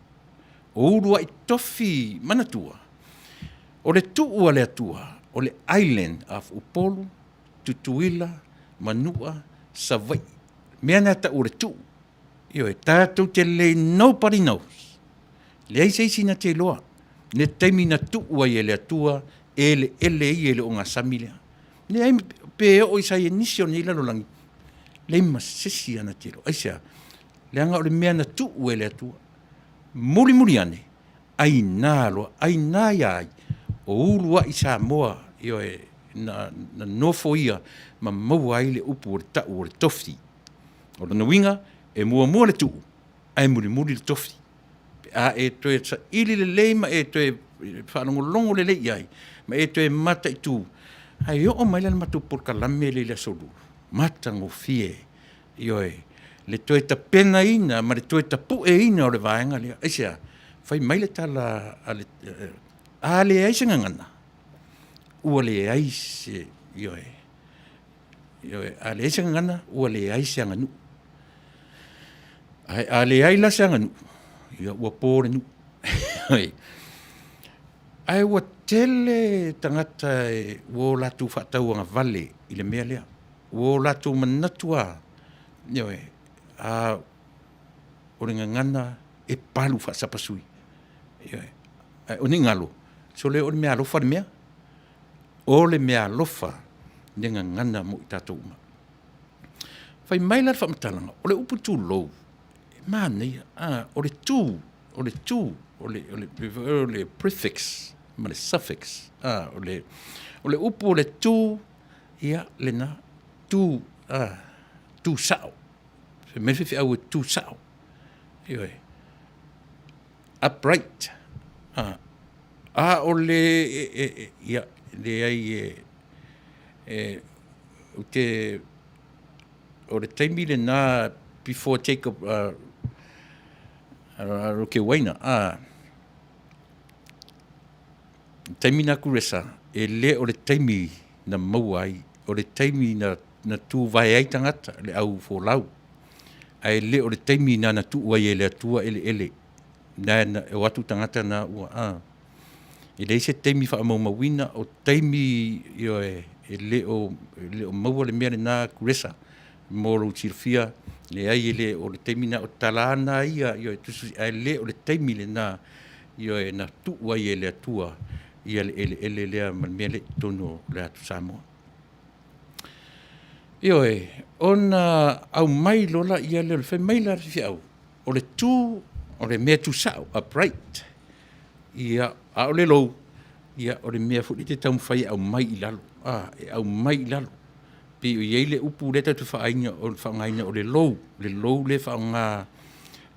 O urua i tofi manatua. O le tuua le atua, o le island of Upolu, Tutuila, Manua, Savai. Mea nata o le tuu. Tātou te le nobody knows. Le aise na te loa. Ne taimi na tua i ele atua, ele o ngā samilea. Ne ai pe o isa i nisio ni lalo langi. Le ima sesi ana tiro. Aisea, le anga o le mea na tua ele atua. Muri ane, ai nā loa, ai nā iai, o urua i Samoa, na nofo ia, ma maua ai le upu o le tau o le tofi. O le winga, e mua le tuu, ai muri le tofi. E toe sa ili le leima, e toe whanongolongo le lei ai, ma e toe mata i tū. Ai o mai le matu porkalame le solu. Mata ngo fie, le toe ta pena ina, ma le toe ta pue ina o le vaenga lea. Aisea, whai mai le tala, le aise ngangana. Ua le aise, A le eisa ngana, ua le ai se anganu. A le ai la se anganu. Ia ua pōre nu. Ai ua tele tangata ua latu whaatau anga vale i le mea lea. Ua latu manatua. O ringa ngana e palu whaasapasui. O ni ngalo. So le o le mea alofa le mea. O le mea alofa nenga ngana mo i tātou uma. Whai maila whamatalanga, o le upu tū lou. Mānei, o le tū, o le prefix, ma le suffix, o le upu o le tū, ia le na, tū sao. Me whiwhi au e tū sao. Upright. O le, ia, le ai o le taimi le nā before take up roke waina taimi nā kuresa e le o le taimi na maua ai o le taimi na tū vai ai tangata le au fōlau ai le o le taimi na tū wai e le atua ele na e watu tangata na ua e le se taimi wha maumawina o taimi e le o maua le mea le nā kuresa moro tirfia le ai le o le taimi na o talana ia tusu ai le o le taimi le na na tu wai le atua ia le le me le tono le atu Samoa ona au mai lola ia le fe mai la fiau o le tu o le mea tu sao upright ia a o le lo ia o le mea futi te tau fai au mai ilalo au mai ilalo pe o iei le upu leta tu whaainga o whaangaina o le lou le whaanga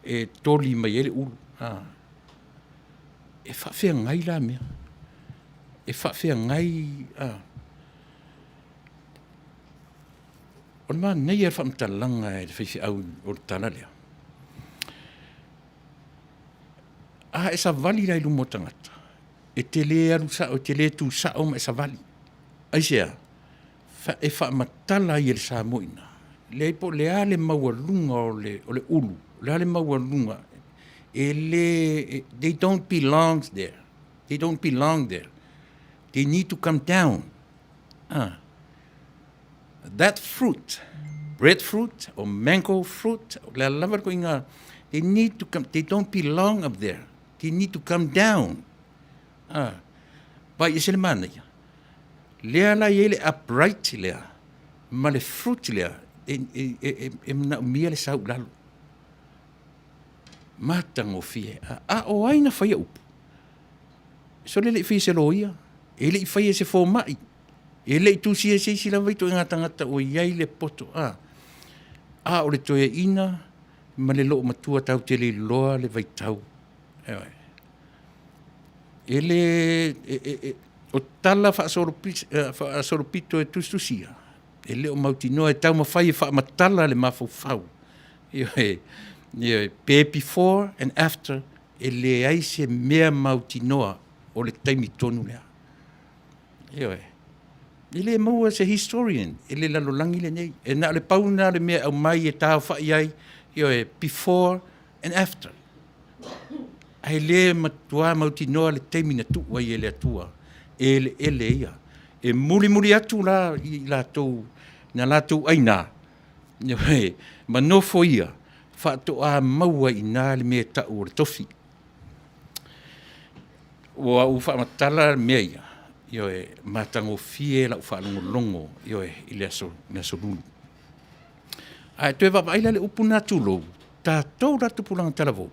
e toli mai ele ulu. E whawhia ngai la mea. E whawhia ngai. O le maa nei e whamtalanga e le whaiwhi au o le tala lea. E sa vali lai lumo tangata. E te le aru sao, te le tu sao ma e sa vali. Aisea. E whaamatala i le Samoina. Le po le ale maua lunga o le ulu. Le ale maua lunga. They don't belong there. They don't belong there. They need to come down. That fruit, breadfruit or mango fruit, le alavar ko inga, they need to come, they don't belong up there. They need to come down. Ba isele mana ia. Lea la ele upright lea, ma le fruit lea, na mia le sau lalo. Matango fie, o aina whaia upu. So le fie se loia, ele i whaia se fō mai, ele i tūsia se isi la waito e ngā tangata o iai le poto. O le toia ina, ma le loo matua tau te le loa le waitau. Ele... O tala whaasoropito e tustusia. E leo mautinoa e tau mawhai e whaamatala le mawhau. Pe before and after e le aise mea mautinoa o le taimi tonu lea. E le maua se historian. E le lalolangi le nei. E na le pauna le mea au mai e tau whai ai. Before and after. Ai le matua mautinoa le taimi na tu wai e le atua. Ele ia. E muri atu la i lātou, na lātou aina. Ma nofo ia, whātoa maua i nā le mea tau o le tofi. Ua u whaamatala mea ia. Mātango fie la u whaalongolongo i le aso lulu. Toi wapaila le upu nā tūlou, tātou ratu pulanga talavo.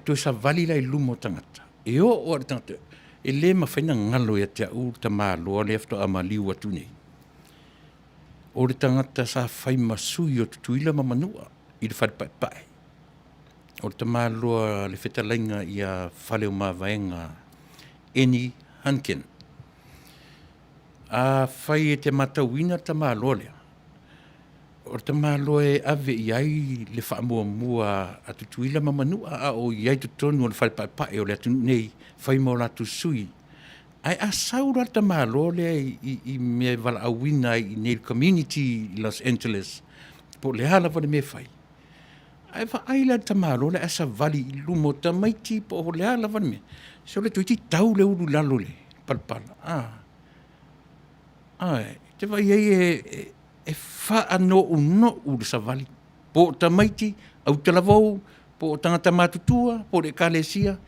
Toi sa vali lai lumo tangata. O le tangata. E le mawhaina ngalo ia te au ta māloa le afto a maliu atu nei. O le tangata sa whai masui o tuila ma Manua i le wharipai. O le ta māloa le whetalainga i a whale o māwaenga Eni Hankin. Whai e te matauina ta māloa lea. O le ta māloa e ave i ai le whaamua a tuila ma Manua o i ai tutonu o le wharipai o le atu nei whai mo latu sui Ai a saura ta malo le i me vala awina i nei community Los Angeles. Po le hala va me fai. Ai va ai la ta malo le asa vali i lumo ta maiti po le hala va me. So le tuiti tau le ulu lalo le palpala. Ai te vai e fa ano uno u sa vali. Po ta maiti au te lavou po tangata matutua po le kalesia.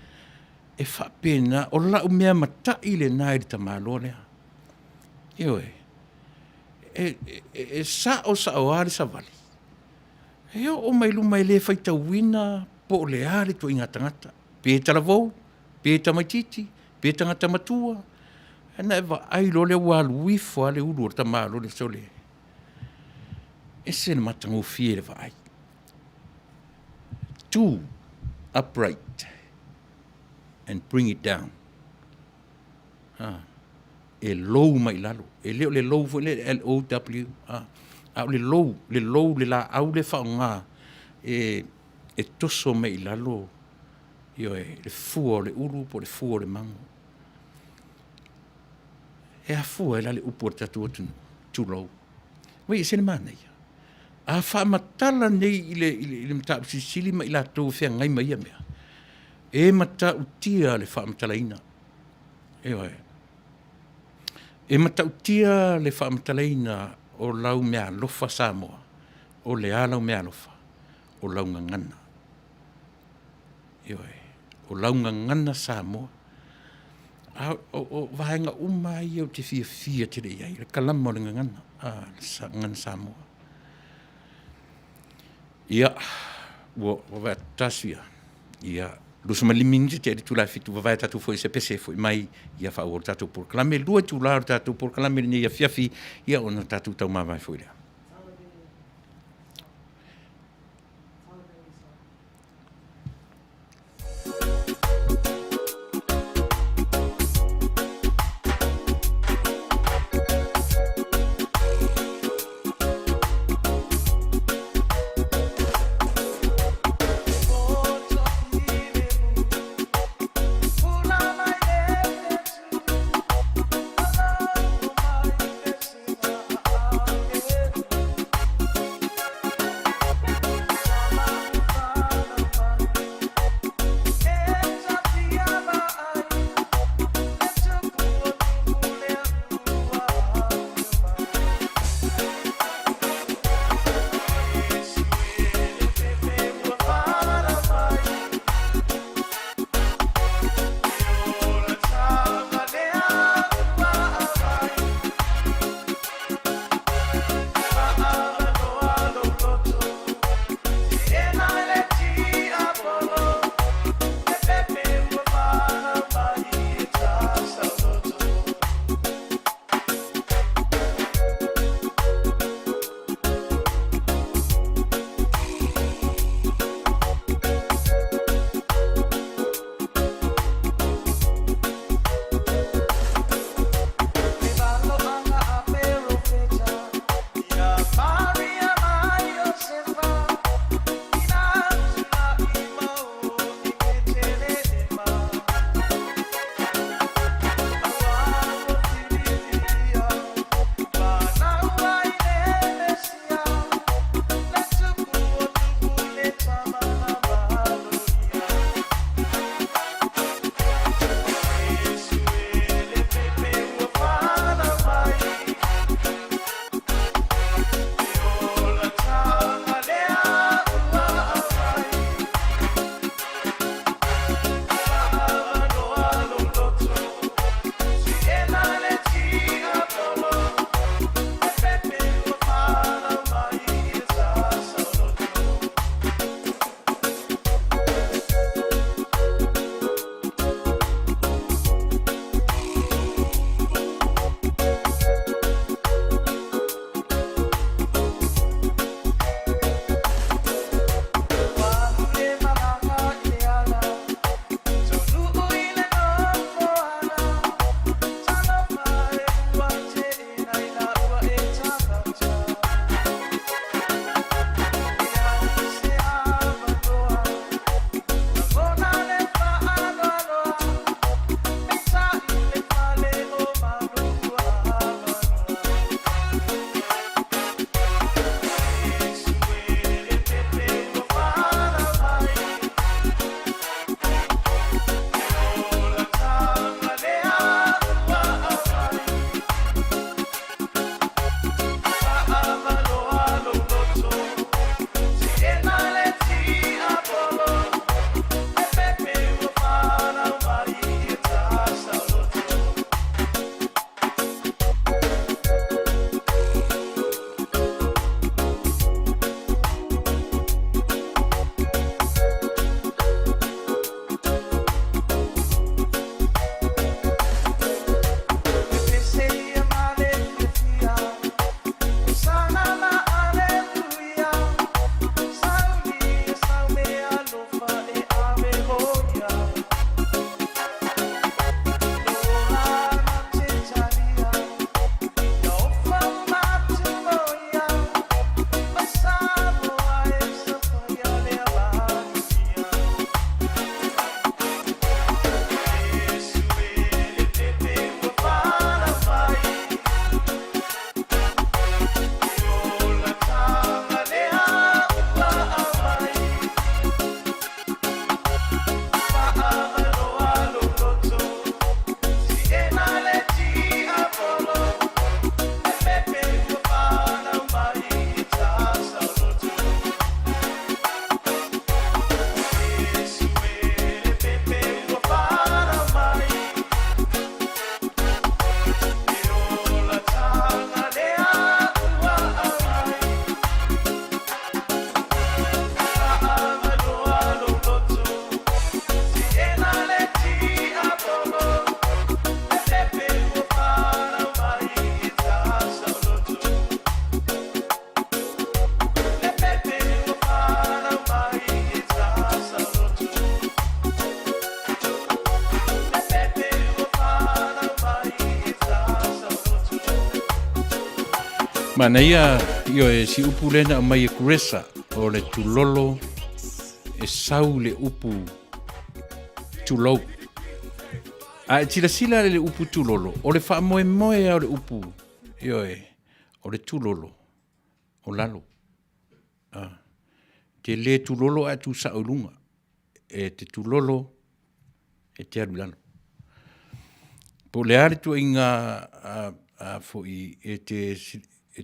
E fa pena o la mea matai le nai ta malo le. E sa o ari sa vali. O mai lu mai le fai ta wina po le ari to inga tangata. Pe ta lavou, pe ta maititi, pe tangata matua. Na eva ai lo le walu wifo ale ulu ta malo le sole. E se na matango fie le va ai. Two, upright. And bring it down. E low mai lalo. E leo le low le L-O-W. Le low le la au le whaonga. E toso mai lalo. Le fua le uru po le fua le mango. E a fua e la le upo tatu atu too low. Wei, se ne mana ia. A wha matala nei ile mta sisili mai la tau whea ngai mai ia mea. E mata utia le whaamtalaina. E mata utia le whaamtalaina o lau mea lofa Samoa. O le alau mea lofa. O lau ngangana. O lau ngangana Samoa. O vahenga umai au te fia te rei ai. Le kalama o le ngangana. Ngana Samoa. Ia. Wa vai tasvia. Ia. Lusa malimingi te eri tula fitu vai tatu foi se pese foi mai ia fa o tatu por clame lua tula tatu por clame ni ia fiafi ia ona tatu tau mai foi le. Manuia io si upu lena o mai kuresa o le tulolo e sau le upu tulou. A sila le upu tulolo o le wha moe moe o le upu io o le tulolo o lalo. Te le tulolo a tu sa olunga e te tulolo e te aru lalo. Po le are tu inga foi e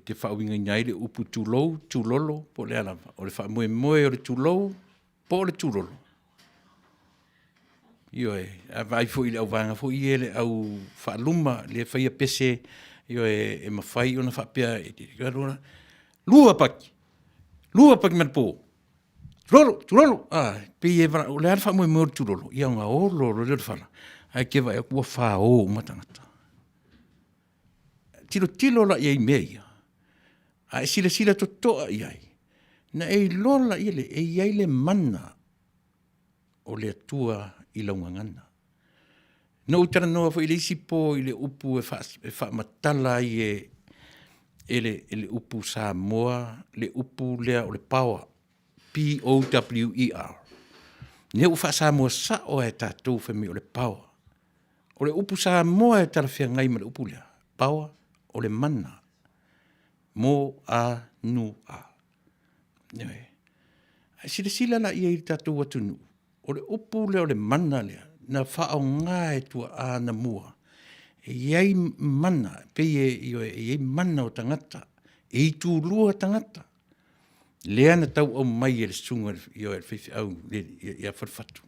te whauinga ngai le upu tulolo, po le alawa. O le wha moe moe o le tulou, po le tulolo. Io a vai foi le au vanga foi ele au whaluma le whaia pese, io e mawhai ona whapea e te garora. Lua paki man po. Tulolo. Pe e vana, o le ara wha moe moe o le tulolo. Ia ngā olo, le whala. Ai ke vai akua wha o matangata. Tilo la iai mea ia. A e sila to toa iai. Na e lola ia le, e iai le mana o le atua i launga ngana. No utara noa fo i le isi po i le upu e wha matala i le upu Samoa, le upu lea o le power. P-O-W-E-R. Ne u wha Samoa sa o e tātou whemi o le power. O le upu Samoa e tarawhia ngai ma le upu lea. Power o le mana. Mo a nu a. Newe. Sila la ia i tātou atunu. O le upu lea o le mana lea. Na whao ngā e tua a na mua. E iei mana. Pe e iei mana o tangata. E i tūlua tangata. Lea na tau au mai e le sunga i o e whiwhi au i a wharwhatu.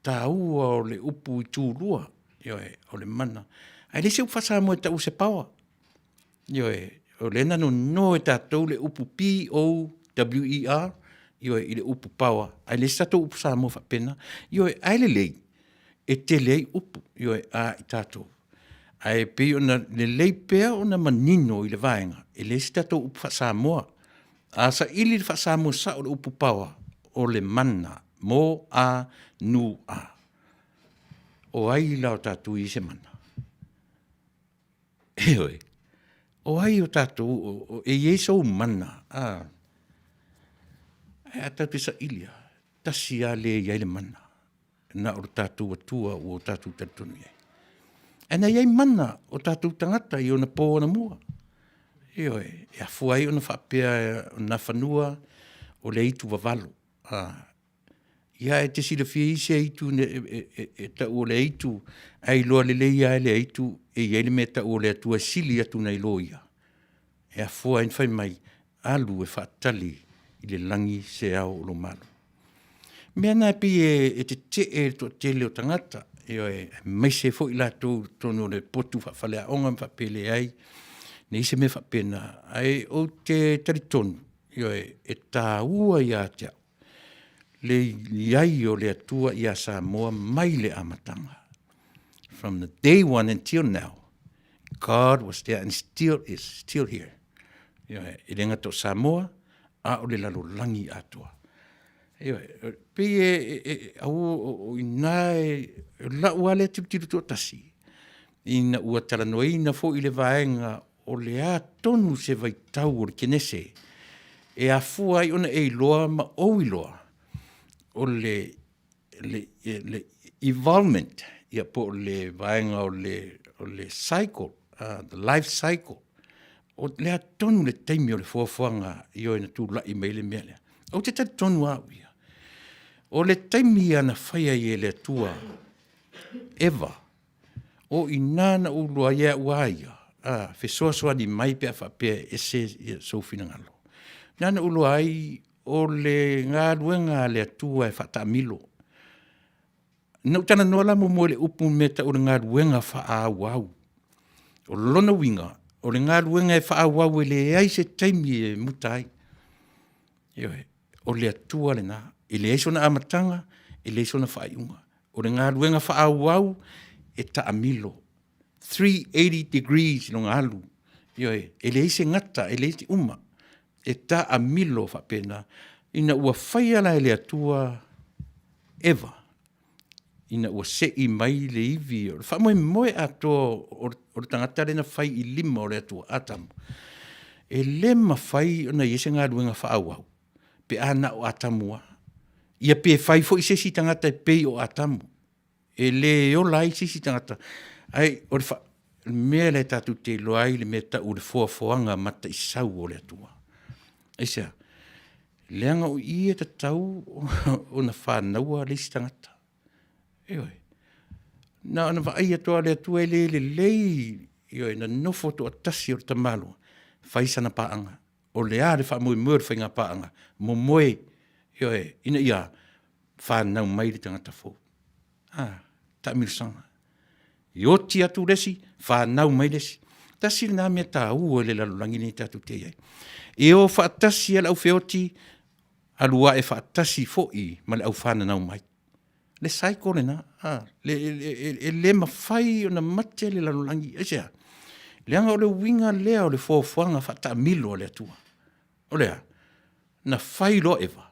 Tā ua o le upu i tūlua i o le mana. Ai le seu whasa mo e tau se pawa. I o le nano no e tātou le upu P-O-W-E-R i le upu pawa. Ai le sato upu sa mo whapena. I ai le lei. E te lei upu. I a i tātou. Ai pe ona le lei pea ona manino i le vaenga. E le sato upu whasa moa. A sa ili le whasa mo sa o le upu pawa o le mana mo a nu a. O ai lao tātou i se mana. O ai o tātou e yeso mana. E a tātou sa ilia. Tasi a le iai le mana. Na o tātou atua o tātou tatunu iai. E na iai mana o tātou tangata i ona pō na mua. E a fuai ona whapea na whanua o le itu wawalo. Ia e te sila fia isi itu e ta o le itu ai loa le leia le itu e iei le meta o le atua sili atu nei loia. E a fuai whai mai alu e whaatali i le langi se au o lo malo. Mea nā pi e te to te leo tangata e mai se fo i la tono le potu whawhalea onga whapele ai. Nei se me whapena, ai o te taritonu, e tā ua i a te au. Le iai o le atua i a Samoa mai le amatanga. From the day one until now, God was there and still is, still here. E renga to Samoa, a o le lalo langi atua. Pe au i nai, la ua le tipitiru to tasi. Ina ua talanoina fo i le vaenga o le a tonu se vai tau o le kenese. E a fua i ona e loa ma o i loa. O le evolvement. Ia po le vaenga o le cycle. The life cycle. O le a tonu le teimi o le fuafuanga i o ina tū lai mai le mea lea. O te tatu tonu au ia. O le teimi ana whaia i le tua. Eva. O i nana ulua ia uaia. Fesoasoa di mai pea whapea e se sofina ngalo. Nana ulu ai o le ngā ruenga le atua e whata milo. Nau tana noa la mo le upu meta o le ngā ruenga wha au. O lona winga, o le ngā ruenga e wha au e le ai se taimi e mutai. O le atua le nā. E le eisona amatanga, e le eisona whaiunga. O le ngā ruenga wha au e ta amilo. 380 degrees no alu. E le ise ngata, e le ise uma. E ta a milo whapena. Ina ua whaia la le atua Eva. Ina ua se i mai le iwi. Wha moe moe ato o tangata rena whai i lima o le atua atamu. e le mawhai ona i se ngā ruenga whaauau. Pe ana o atamua. Ia pe whai fo i se si tangata e pei o atamu. E le o lai se si tangata. Ai, o le mea le tatu te loai le mea tau le foanga mata i sau o le atua. E sea, leanga o i e tau o na whanaua le si tangata. Eoi. Na ana wa ai atua le atua e le lei. Eoi, na nofo to atasi o ta malo. Whaisana paanga. O le a le wha moe moe le whainga paanga. Mo moe. Eoi, ina ia. Whanau mai le tangata fo. Ta mirsanga. I oti atu resi, whanau mai resi. Tasi na mea tā ua le lalulangi ni tatu te iai. E o whaatasi ala au whioti, alua e whaatasi fo i, ma le au whananau mai. Le saiko le na, le mawhai o na mate le lalulangi, e sea. Le anga o le winga lea o le fōwhanga whata milo o le atua. O lea, na whai lo ewa.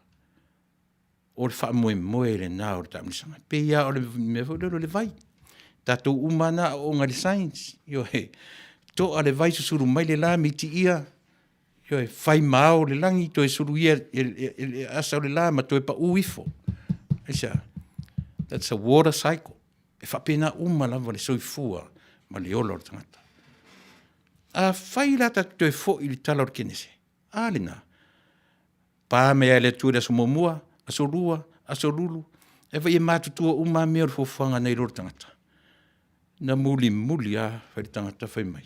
O le wha moe moe le nā o le tāmisanga. Pe ia o le le vai. Tatou umana o ngari science. Yo he, to ale vai susuru mai le la miti ia. Yo he, whai mao le langi to e suru ia asa o le la ma to e pa uifo. Eisa, that's a water cycle. E whapena lava le soifua ma le olo o tangata. A whai lata to e fo i li tala o kenese. Alina. Pā mea le tuere aso momua, aso rua, aso lulu. E vai e mātutua mea o le fofanga nei roro tangata. Na muli a whai tangata whai mai.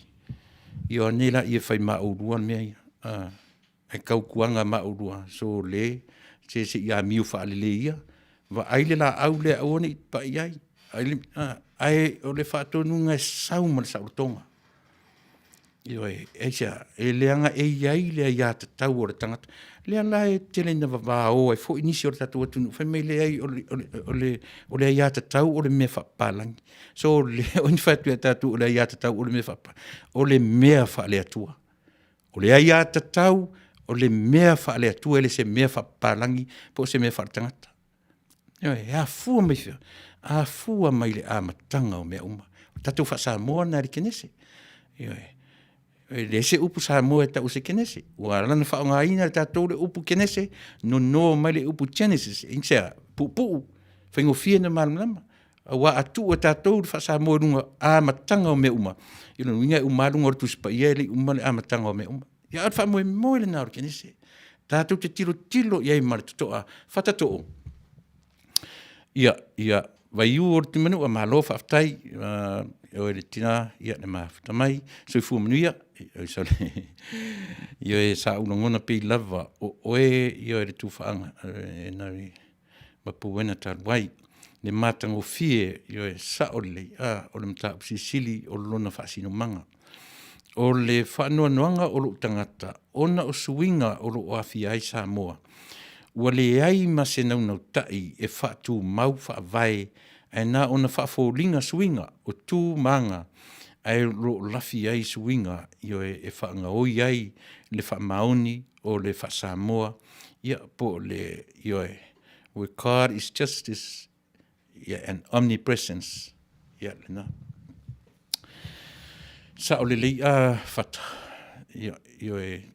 I o anela i e whai maurua mea ia. E kaukuanga maurua. So le, se ia miu whaalele ia. Wa aile la au le aone i pa iai. Ai o le whaatonunga e sauma le sautonga. I o e sia, e leanga e iai lea ia te tau o le tangata. Lea la e tele na wawao e fo inisi o le tatu atunu. Whai mei le ai o le ia te tau o le mea whapalangi. So le o ni whatu e tatu o le ia te tau o le mea whapalangi. O le mea whaale atua. O le ia te tau o le mea whaale atua ele se mea whapalangi po se mea whaale tangata. E a fua mai whia. A fua mai le a matanga o mea uma. Tatu whasa moa na ri kenese. Le se upu sa moa e tau se kenese. Ua lana whaonga ina le tatou le upu kenese. No mai le upu genesis. Insea, pupu. Whaingo fia na malama. Wa atu o tatou le whasa moa runga a matanga o mea uma. Ino winga umarunga o tuspa ia le uma le a matanga o mea uma. Ia at wha moe moe le naro kenese. Tatou te tilo iai mara tutoa. Whatatoo. Ia, vai u o te manu a mahalo Faafetai, o le tina, ia ne mawhatamai, so i fua Manuia, ia e sa ulongona pei lava, o oe, ia e le tūwhaanga, e nari, mapuwena taruai, le mātango fie, ia e sa o le, o le mta upsisili, o lona whaasino manga. O le whaanoanoanga o lo tangata, ona o suinga o lo oafi ai sa moa. Ua le ai ma se nau tai e whaatu mau whaavai e nā ona whaafōlinga suinga o tū manga ai ro lafi ai suinga i o e whaanga oi ai le whaamaoni o le whaasamoa ia po le i o e where God is justice and omnipresence ia le nā. Sa o le lei a whata i o e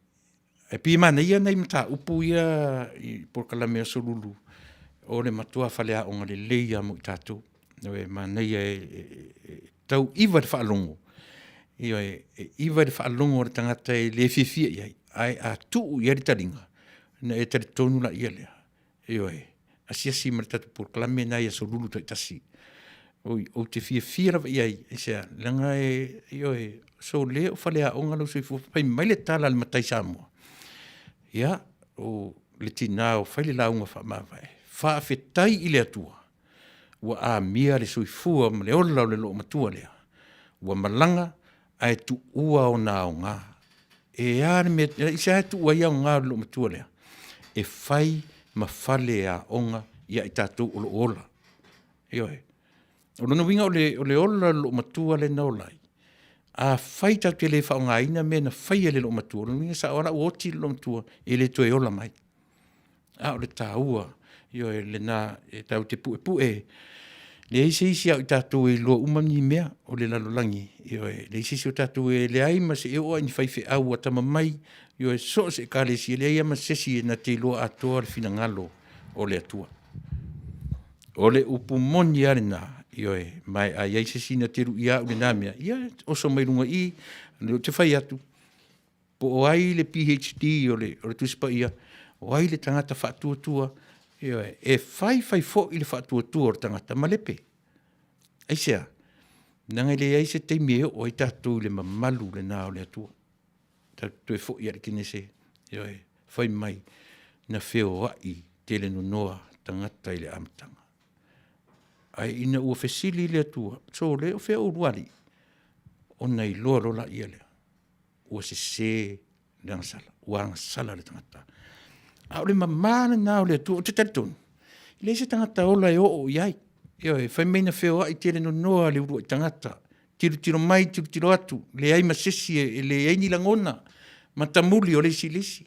e pi mana ia nei mata upu ia i porkalame o solulu o le matua whalea o ngale leia mo i tātou. E mana ia tau iwa de whaalongo. Iwa de whaalongo o le tangata e le whiwhia iai. Ai a tuu i ari taringa. Na e tari tonu la ia lea. Asiasi ma le tātou porkalame na ia solulu tai tasi. O te whiwhia rawa iai. E sea, langa so le o whalea o ngalo sui pai mai le tala le matai Samoa. Ia, o le tina o whaile launga whaamawai. Faafetai i le atua. Ua a mia le soifua ma le ola o le loo matua lea. Ua malanga ai tu ua o nā o ngā. E aare me, isa ai tu ua ia o ngā o le loo matua lea. E whai ma whale a onga ia i tātou o lo ola. O lona winga o le ola loo matua le naolai. A whai tau te le whaonga ina me na whai le loo matua. Lona winga sa ora uoti le loo matua e le toe ola mai. A o le tā ua. E le nā e tau te pue. Le isi isi au tātou e loa umani mea o le lalolangi. Le isi isi o tātou e le aima se e oa ni whaife au a tama mai. So se kare si le aima sesi e na te loa atoa le fina ngalo o le atua. O le upu moni are nā. Mai a iai sesi na te ru ia o le nāmea. O so mai runga i, le o te whai atu. Po o ai le PhD o le tuspa ia. O ai le tangata whaatua-tua. E whai fo i le whaatua-tua o le tangata malepe. Aisea, nanga le ai se te mea o i tātou le mamalu le nā o le atua. Tātou e fo i arikine se. Whai mai na wheo ai te le nonoa tangata i le amatanga. Ai ina ua whesili le atua. So le o whea uruari. O nei loa rola ia lea. Ua se le angasala. Ua angasala le tangata. A ole mamana nā o le atua o te taritonu. Le se tangata ola e o iai. Whai meina wheo ai tere no noa le urua i tangata. Tiro mai, tiro atu. Le ai masesi e le ai ni langona. Matamuli o lesi lesi.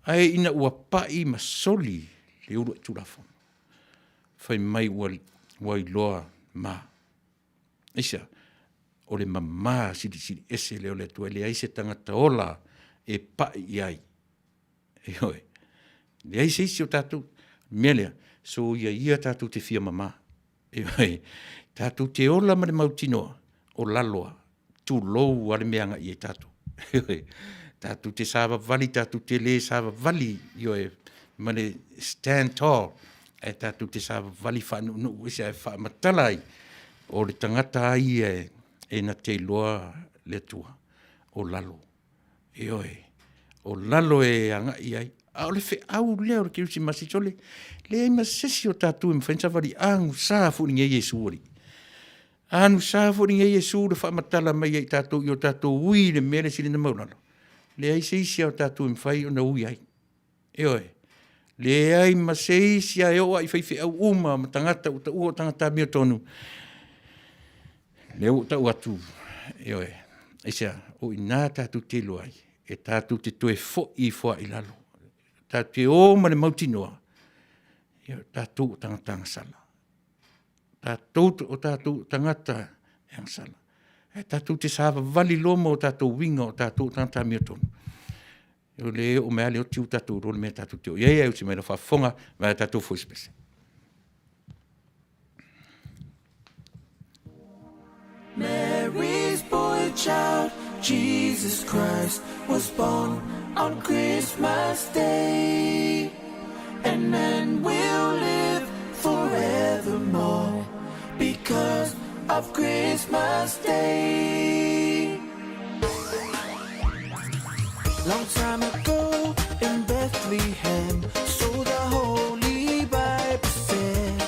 Ai ina ua pai masoli le urua i turafon. Whai mai ua i loa ma. Isa, o le mamā siri ese leo le atua. Le ai se tangata ola e pai iai. Le ai se isi o tātou, melea, so ia tātou te fia mama. Tātou te ola ma le mautinoa, o laloa, tū lou ale meanga i e tātou. Tātou te sāwa vali, tātou te le sāwa vali, ma le stand tall, e tātou te sāwa vali whanu, isi e whamatalai, o le tangata ai e na te loa le tua, o lalo. O lalo e anga i ai. A ole fe au leo ke usi masitole le ai masesi o tātou me whainsa wari anu sāfu ni ngai Yesu ori. Anu sāfu ni ngai Yesu le whamatala mai ai tātou i o tātou ui le mere sili na maunalo. Le ai seisia o tātou me whai o na ui ai. Le ai maseisia e oa i whaife au uma ma tangata o ta ua tangata mea tonu. Le o ta ua tu. Eisa o i nā tātou te lo ai. E tātou te toe fo i foa i lalo. Tātou te o mane mautinoa. Tātou o tangata angasala. Tātou o tātou tangata angasala. Tātou te sāwa vali loma o tātou winga o tātou tangata mea tonu. Le o mea leo tiu tātou role mea tātou teo. Iei au te mea whafonga mea tātou fo espese. Mary's boy child, Jesus Christ, was born on Christmas Day, and men will live forevermore because of Christmas Day. Long time ago in Bethlehem, so the Holy Bible said,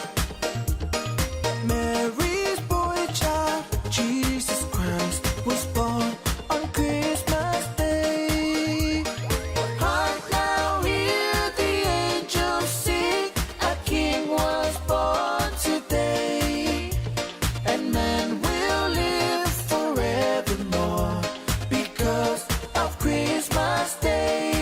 Mary's boy child, Jesus Christ, was born on Christmas Day. Hark now, hear the angels sing, a king was born today, and men will live forevermore because of Christmas Day.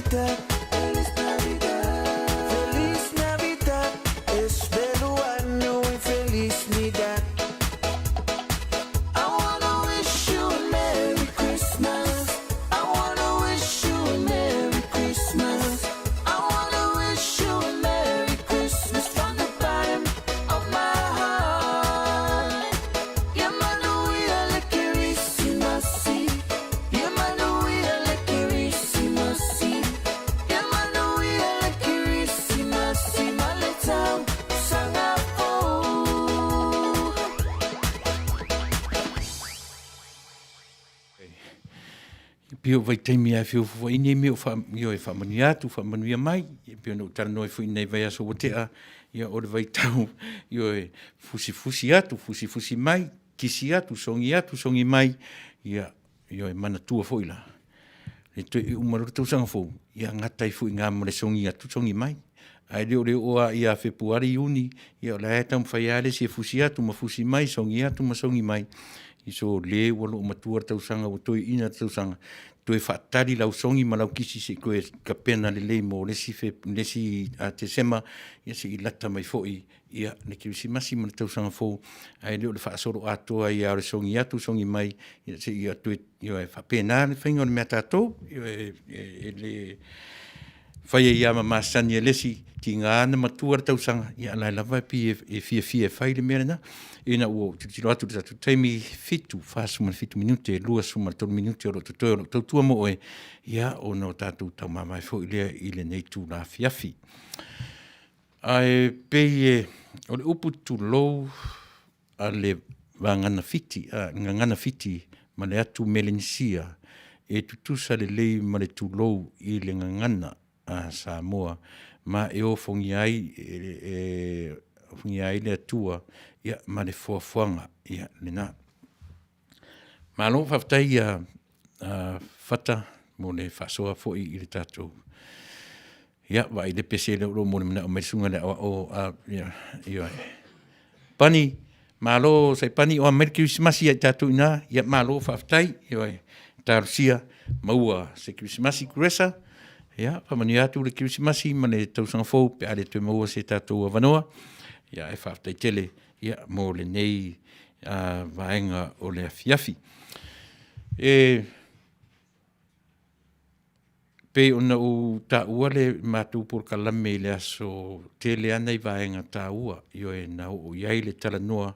Navidad, Feliz Navidad, Feliz Navidad, espero año y felicidad. I wanna wish you a Merry Christmas. I wanna wish you a Merry Christmas. I wanna wish you a Merry Christmas from the bottom of my heart. Yeah, Manuia, lekkerisimasi. Yeah, Manuia, lekkerisimasi. Yeah, Manuia, lekkerisimasi. Maletau sangappo. Pio vai taimi ai fiu fo ini mi fa Manuia tu fa Manuia mai pio no tara noi fo nei vai aso wotea ia o vai tau fusi atu mai kisi atu songi mai ia mana tua fo ila le to umaru tu sanga fo ia ngatai fo nga mo le songi mai ai leo o ia Februari Juni ia la tam fa ia le se fusi atu ma fusi mai songi mai iso le walo matua tau sanga o toi ina tau sanga toi fatari lau songi ma lau kisi se koe ka pena le mo lesi a te sema ia se i lata mai foi ia ne Krismasi ma tau sanga fo ai leo le faasoro atoa ia o songi mai ia se ia toi ia fa pena le whainga o le mea tātou le whaia ia ma masani e lesi ki ngā ana matua tau sanga ia lai lava pi e fia whai le mea na ina ua tiro atu tatu taimi fitu whaasuma fitu minute lua suma tolu minute o roto tau tua mo oe ia o no tātou tau mamai fo i le nei tū la fiafi ai pei o le upu tu lou a le ngana fiti ma le atu melenisia e tutusa le lei ma le tu lou i le ngana a Samoa ma e o fongi ai le atua ia ma le fuafuanga ia le na ma lo Faafetai ia fata mo le fasoa foi i le tatou ia vai le pese le ro mo na me sunga le o ia pani malo sai pani o Merry Christmas ia tatou ina ia malo Faafetai ia tarsia maua se Christmas kresa ia pa Manuia tu le Krismasi ma le tau sanga fou pe ale te maua se tatou avanoa ia e Faafetai tele ia mo le nei vaenga o le afiafi pe ona u taua le matou por kalame le aso tele ana i vaenga taua io e na o iai le talanoa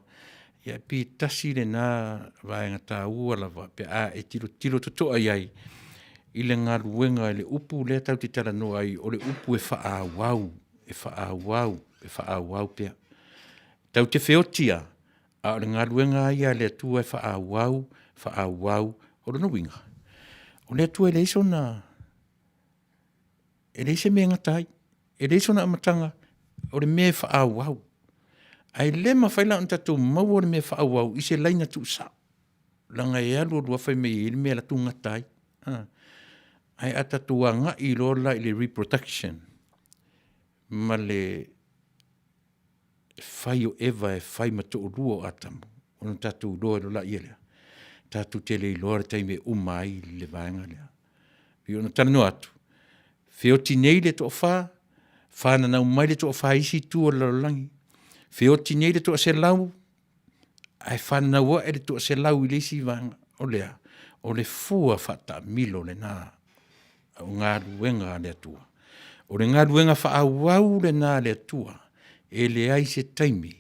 ia pi tasi le na vaenga taua lava pe a e tiro totoa iai i le ngaluenga le upu le tau te talanoa ai o le upu e whaawau pia. Tau te whiotia a o le ngaluenga ia le atua e whaawau o le nuinga. O le atua e leiso na e leise mea ngatai e leiso na amatanga o le mea whaawau. Ai le mawhaila on tatou mau o le mea whaawau i se laina tu sa. Langa e alu o luawhai mea i le mea la tu ngatai. Ai atatua nga i lola i le reproduction. Ma le whai o ewa e whai ma to rua o atamu. Ono tatou loa e lola i elea. Tatou tele i loa re taime umai le vaenga lea. I ono tarano atu. Whioti nei le to wha, whana na umai le to wha isi tu o lalolangi. Whioti nei le to se lau, ai whana na ua e le to se lau i le isi vaenga. O lea, o le fua whata milo le nā. O ngā ruenga le atua. O le ngā ruenga whaawau le nā le atua. E le ai se taimi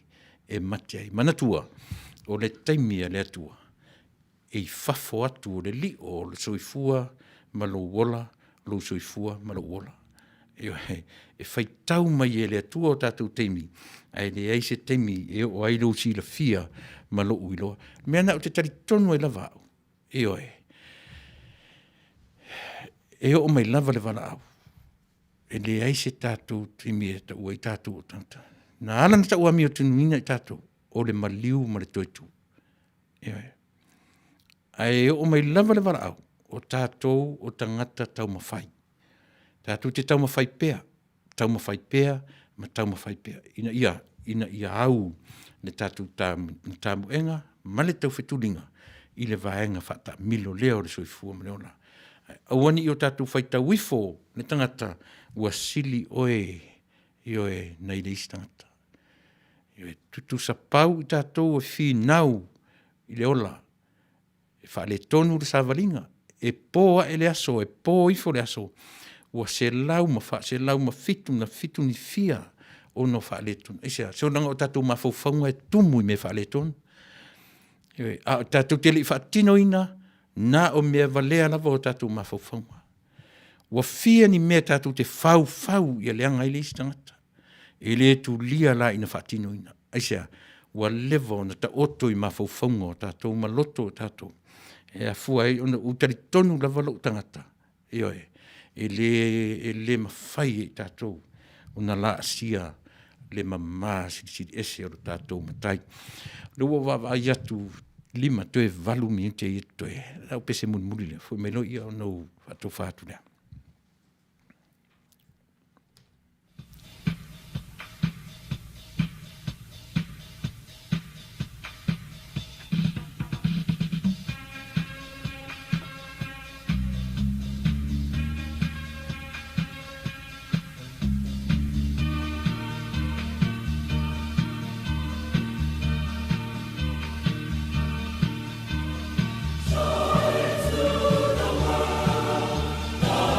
e mate ai. Manatua, o le taimi le atua. E whafo atu o le li o le soifua ma lo wola, lo soifua ma lo wola. E whai tau mai e le atua o tātou taimi. E le ai se taimi e o ai lo si la fia ma lo uiloa. Mea na o te tari tonu e lava au. E oe. E o mai lava le vala au. E le ai se tātou taimi e ta ua i tātou o tanta. Na ala na ta ua mi o tunuina i tātou. O le maliu ma le toitu. E oe. Ai o mai lava le vala au. O tātou o tangata tau mawhai. Tātou te tau mawhai pēa. Tau mawhai pēa, ma tau mawhai pēa. Ina ia au le tātou tamu enga, ma le tau whetulinga. I le vaenga whata milo leo le soifua ma leona. Awani o tātou whaita wifo, ne tangata, ua sili oe, ioe nei leisi tangata. Ioe tutu sa pau i tātou e whi nau i le ola. E wha le tonu le savalinga. E pōa e le aso, e pō ifo le aso. Ua se lau ma fitu na fitu ni fia o no wha le tonu. Eisa, se o nanga o tātou ma faufaunga e tumu i me wha le tonu. A tātou tele i whaatino ina, na o mea valea lava o tātou ma faufaunga. Ua fia ni mea tātou te fau i a leanga i leisi tangata. E le tu lia la ina whaatino ina. Eisa, ua lewa na ta oto i ma faufaunga o tātou, ma loto o tātou. E a fua e ona utari tonu lava lo tangata. Ioe, e le mawhai e tātou. Ona la asia le mamā siri ese o tātou matai. Lua wawa ai atu 5 toe valu miente i toe. Lau pese muri le. Foi melo ia o nou whatu lea. Joy to the world.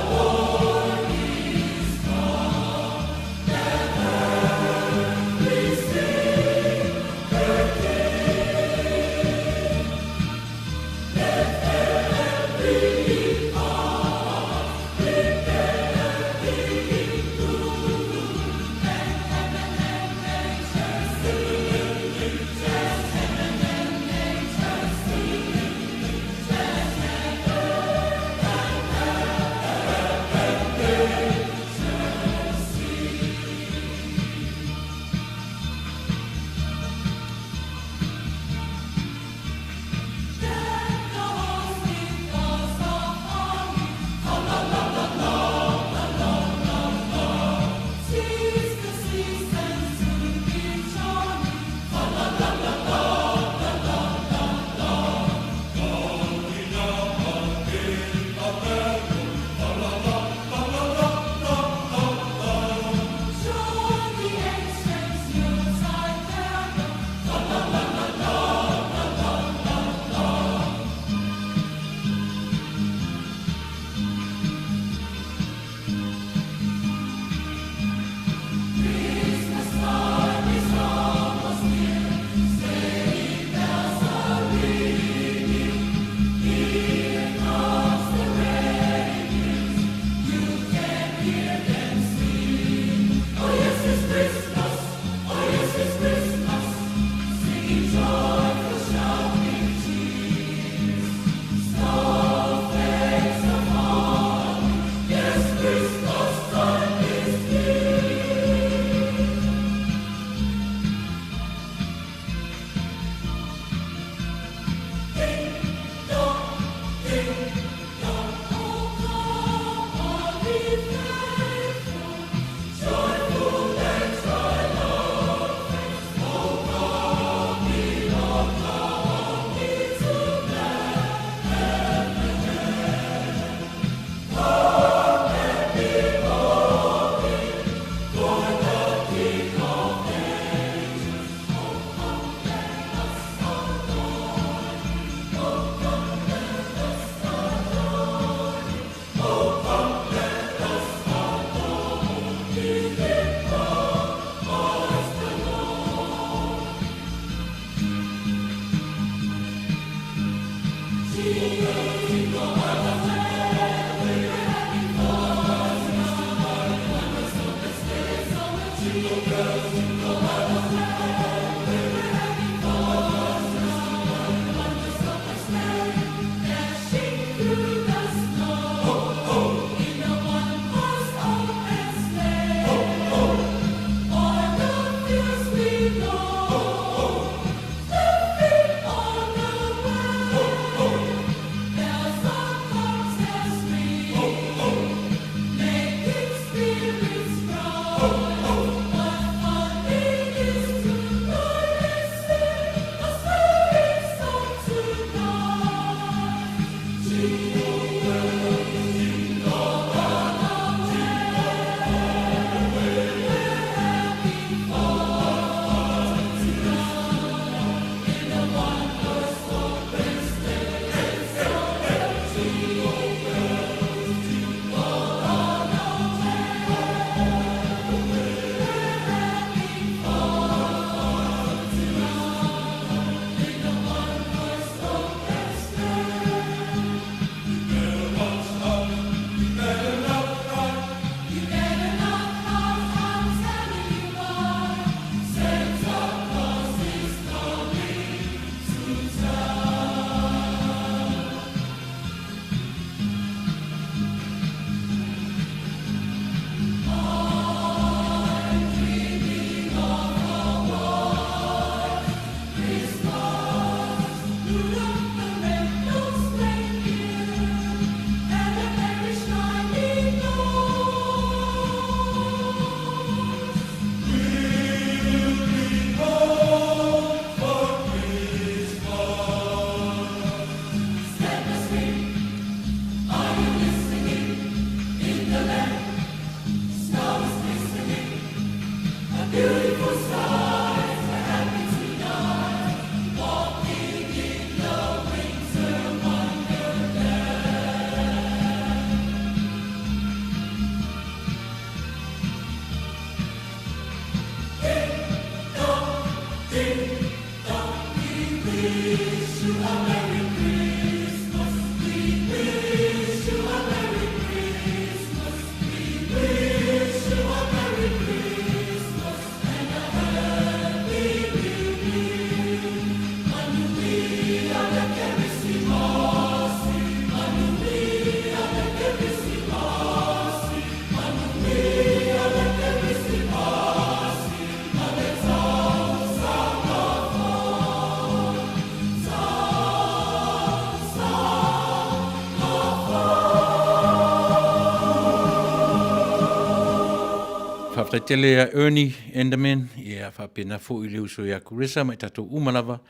Faafetai tele a Ernie Enderman, ia whapena fo I leo so ia kuresa, mai tatou umalawa,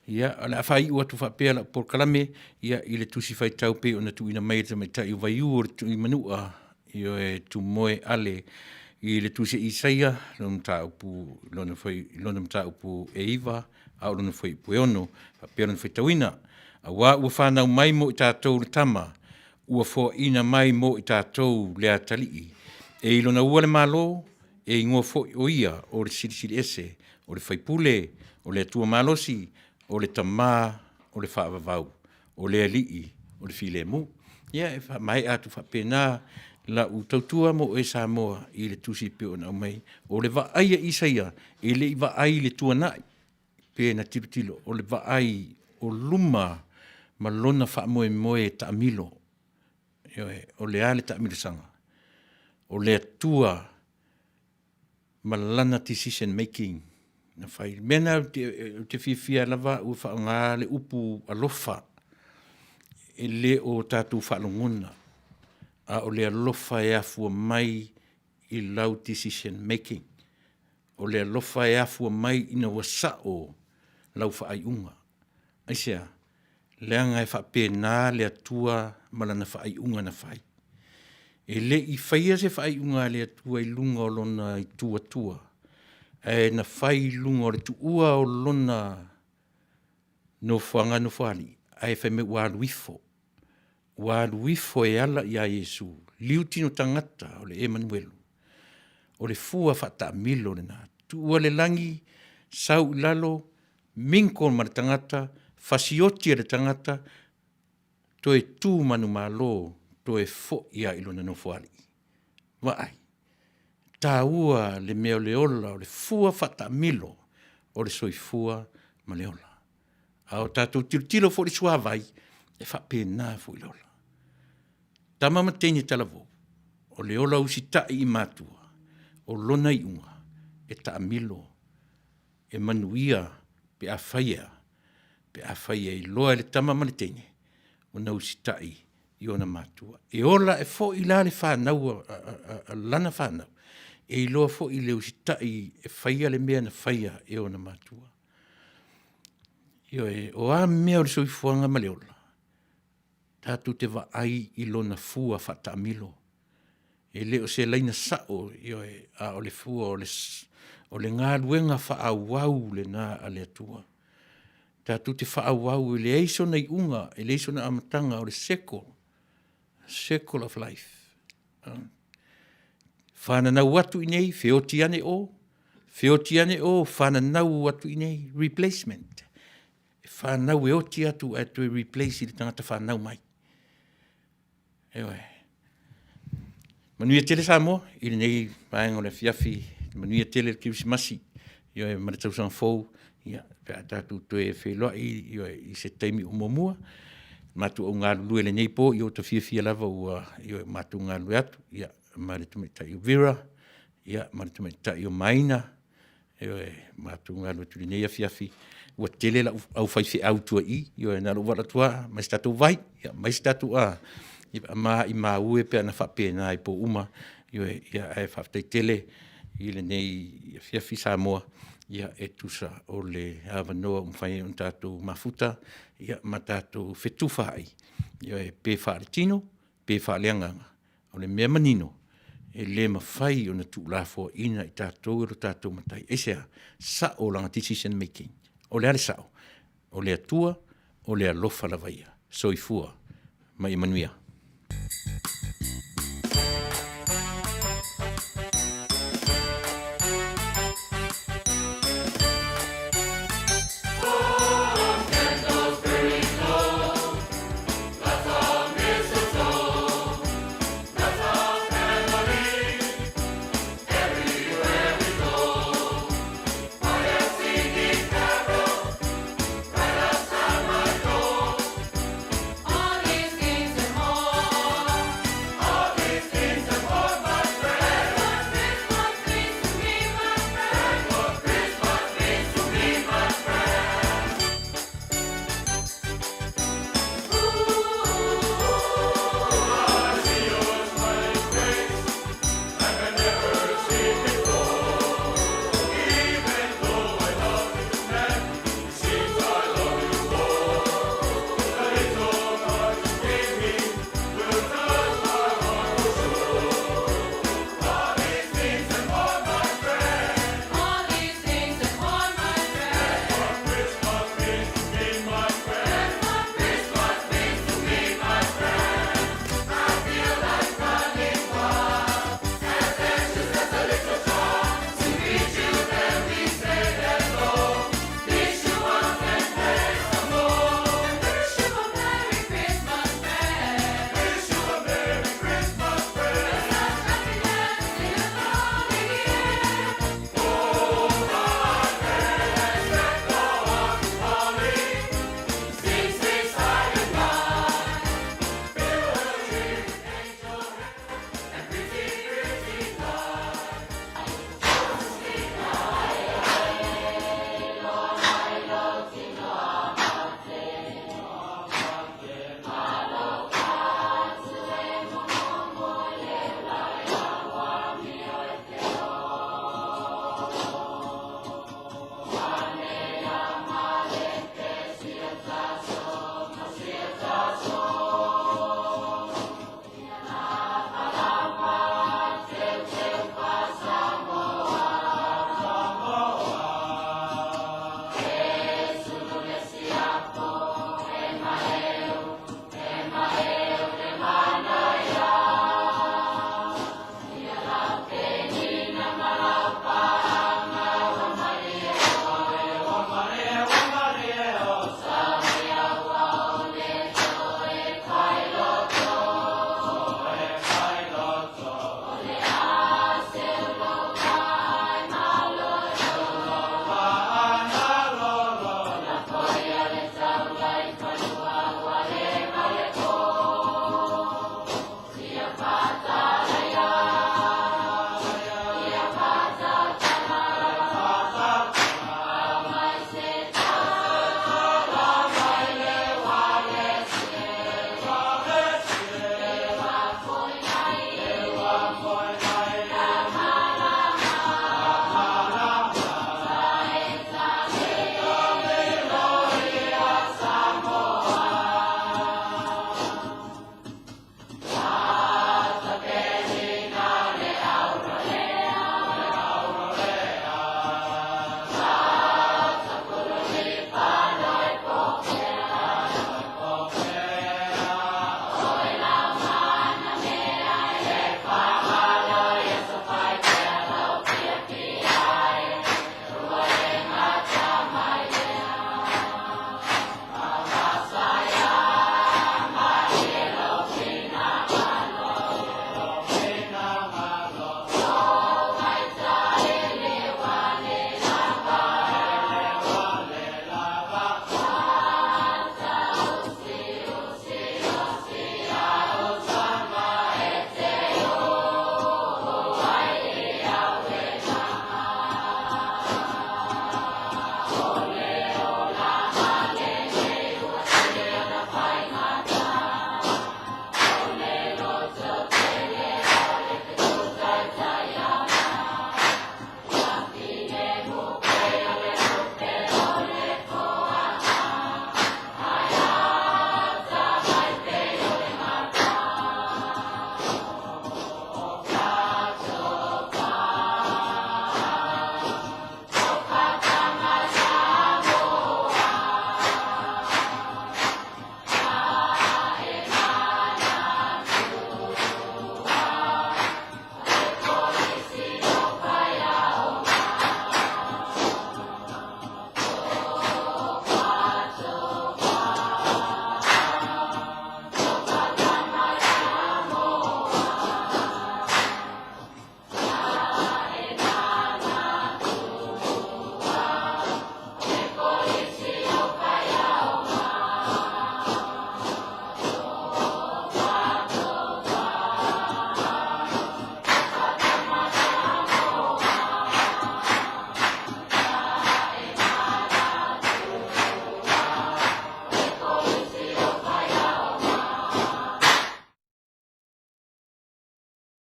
ia ala a whai ua tu whapea la por kalame, ia I le tusi whai tau pe o na tu ina mai mai tai vai u tu I manua, io e tu moe ale, I le tusi Isaia, lona mta upu, lona mta upu e iwa, au lona whai pu e ono, whapea lona whai tauina, a wā ua whanau mai mo I tātou le tama, ua fo ina mai mo I tātou le atalii, e ilona ua le malo, e ingoa fo o ia o le sirisiri ese, o le whaipule, o le atua malosi, o le tamā, o le whaavavau, o le alii, o le file mu. Ia, e mai atu whapena la u tautua mo e Samoa I le tusi pe o na mai, o le waaia Isaia, e le waai le tuanai, pe na tilo, o le waai o luma, ma lona whaamoe moe ta amilo, o le ale ta amilo sanga, o le atua, malana decision making na fai mena te fifia lava u fa nga le upu alofa e le o tatu fa longona a o le alofa e afu mai I lau decision making o le alofa e afu mai ina wasao lau fa aiunga aisia le anga e fa pena le atua malana fa aiunga na fai e le I whaia se whai unga le atua I lunga o lona I tua. E na whai lunga o le tuua o lona no whanga no whali. E whai me wālu wifo. Wālu wifo e ala I a Yesu. Liu tino tangata o le Emanuelu. O le fua whata milo le nā. Tuua le langi, sau lalo, minko ma le tangata, whasioti le tangata, to e tū manu malo, to e fo ia ilona no fuali. Vai. Tā ua le meo leola o le fua fata milo o le soifua ma leola. Ao tātou tilo fo le suavai e whapena fo ilola. Tama mateni talavo o leola usitai I matua o lona I unga e ta milo e manuia pe a whaia I loa le tama maletene o na usitai I ona matua. E ola e fo I la le whanau, lana whanau. E iloa fo I le usitai e whaia le mea na whaia e ona matua. Io e o a mea o le soifuanga ma le ola. Tātou te waai I lona fua whata amilo. E leo se laina sao, io e a o le fua o le ngā luenga whaawau le nā a le atua. Tātou te whaawau e le eiso nei unga, e le eiso na amatanga o le circle of life. Whananau atu I nei, whiotiane o, whananau atu I nei, replacement. Whanau e oti atu e replace I le tangata whanau mai. Ewe. Manuia tele Samoa, I le nei maenga o le fiafi, manuia tele le kiusimasi, io e maratau sang fou, ia, pe a tātou toe e wheloa I se taimi umomua, matu o ngā lue le nei po, I o ta fia lava ua, io e matu ngā lue atu, ia, maratu me tai o Vera, ia, maratu me tai o Maina, io e matu ngā lue tu le nei a fiafi, ua tele la au whaiwhi au tua io e nalo wala tua, mais tatu vai, ia, mais tatu Ia I ue pe ana whapena I po uma, io e whaftai tele, I le nei fiafi Samoa, ia e tusa o le awanoa whai on tātou mafuta, ia ma tātou whetufai, io e pe whaaretino, pe whaaleanganga, o le mea manino, e le mawhai o na tūlafo ina I tātou ero tātou matai. Esea, sa o langa decision making, o le ale sao, o le atua, o le alofa la vaia, soifua, mai Manuia.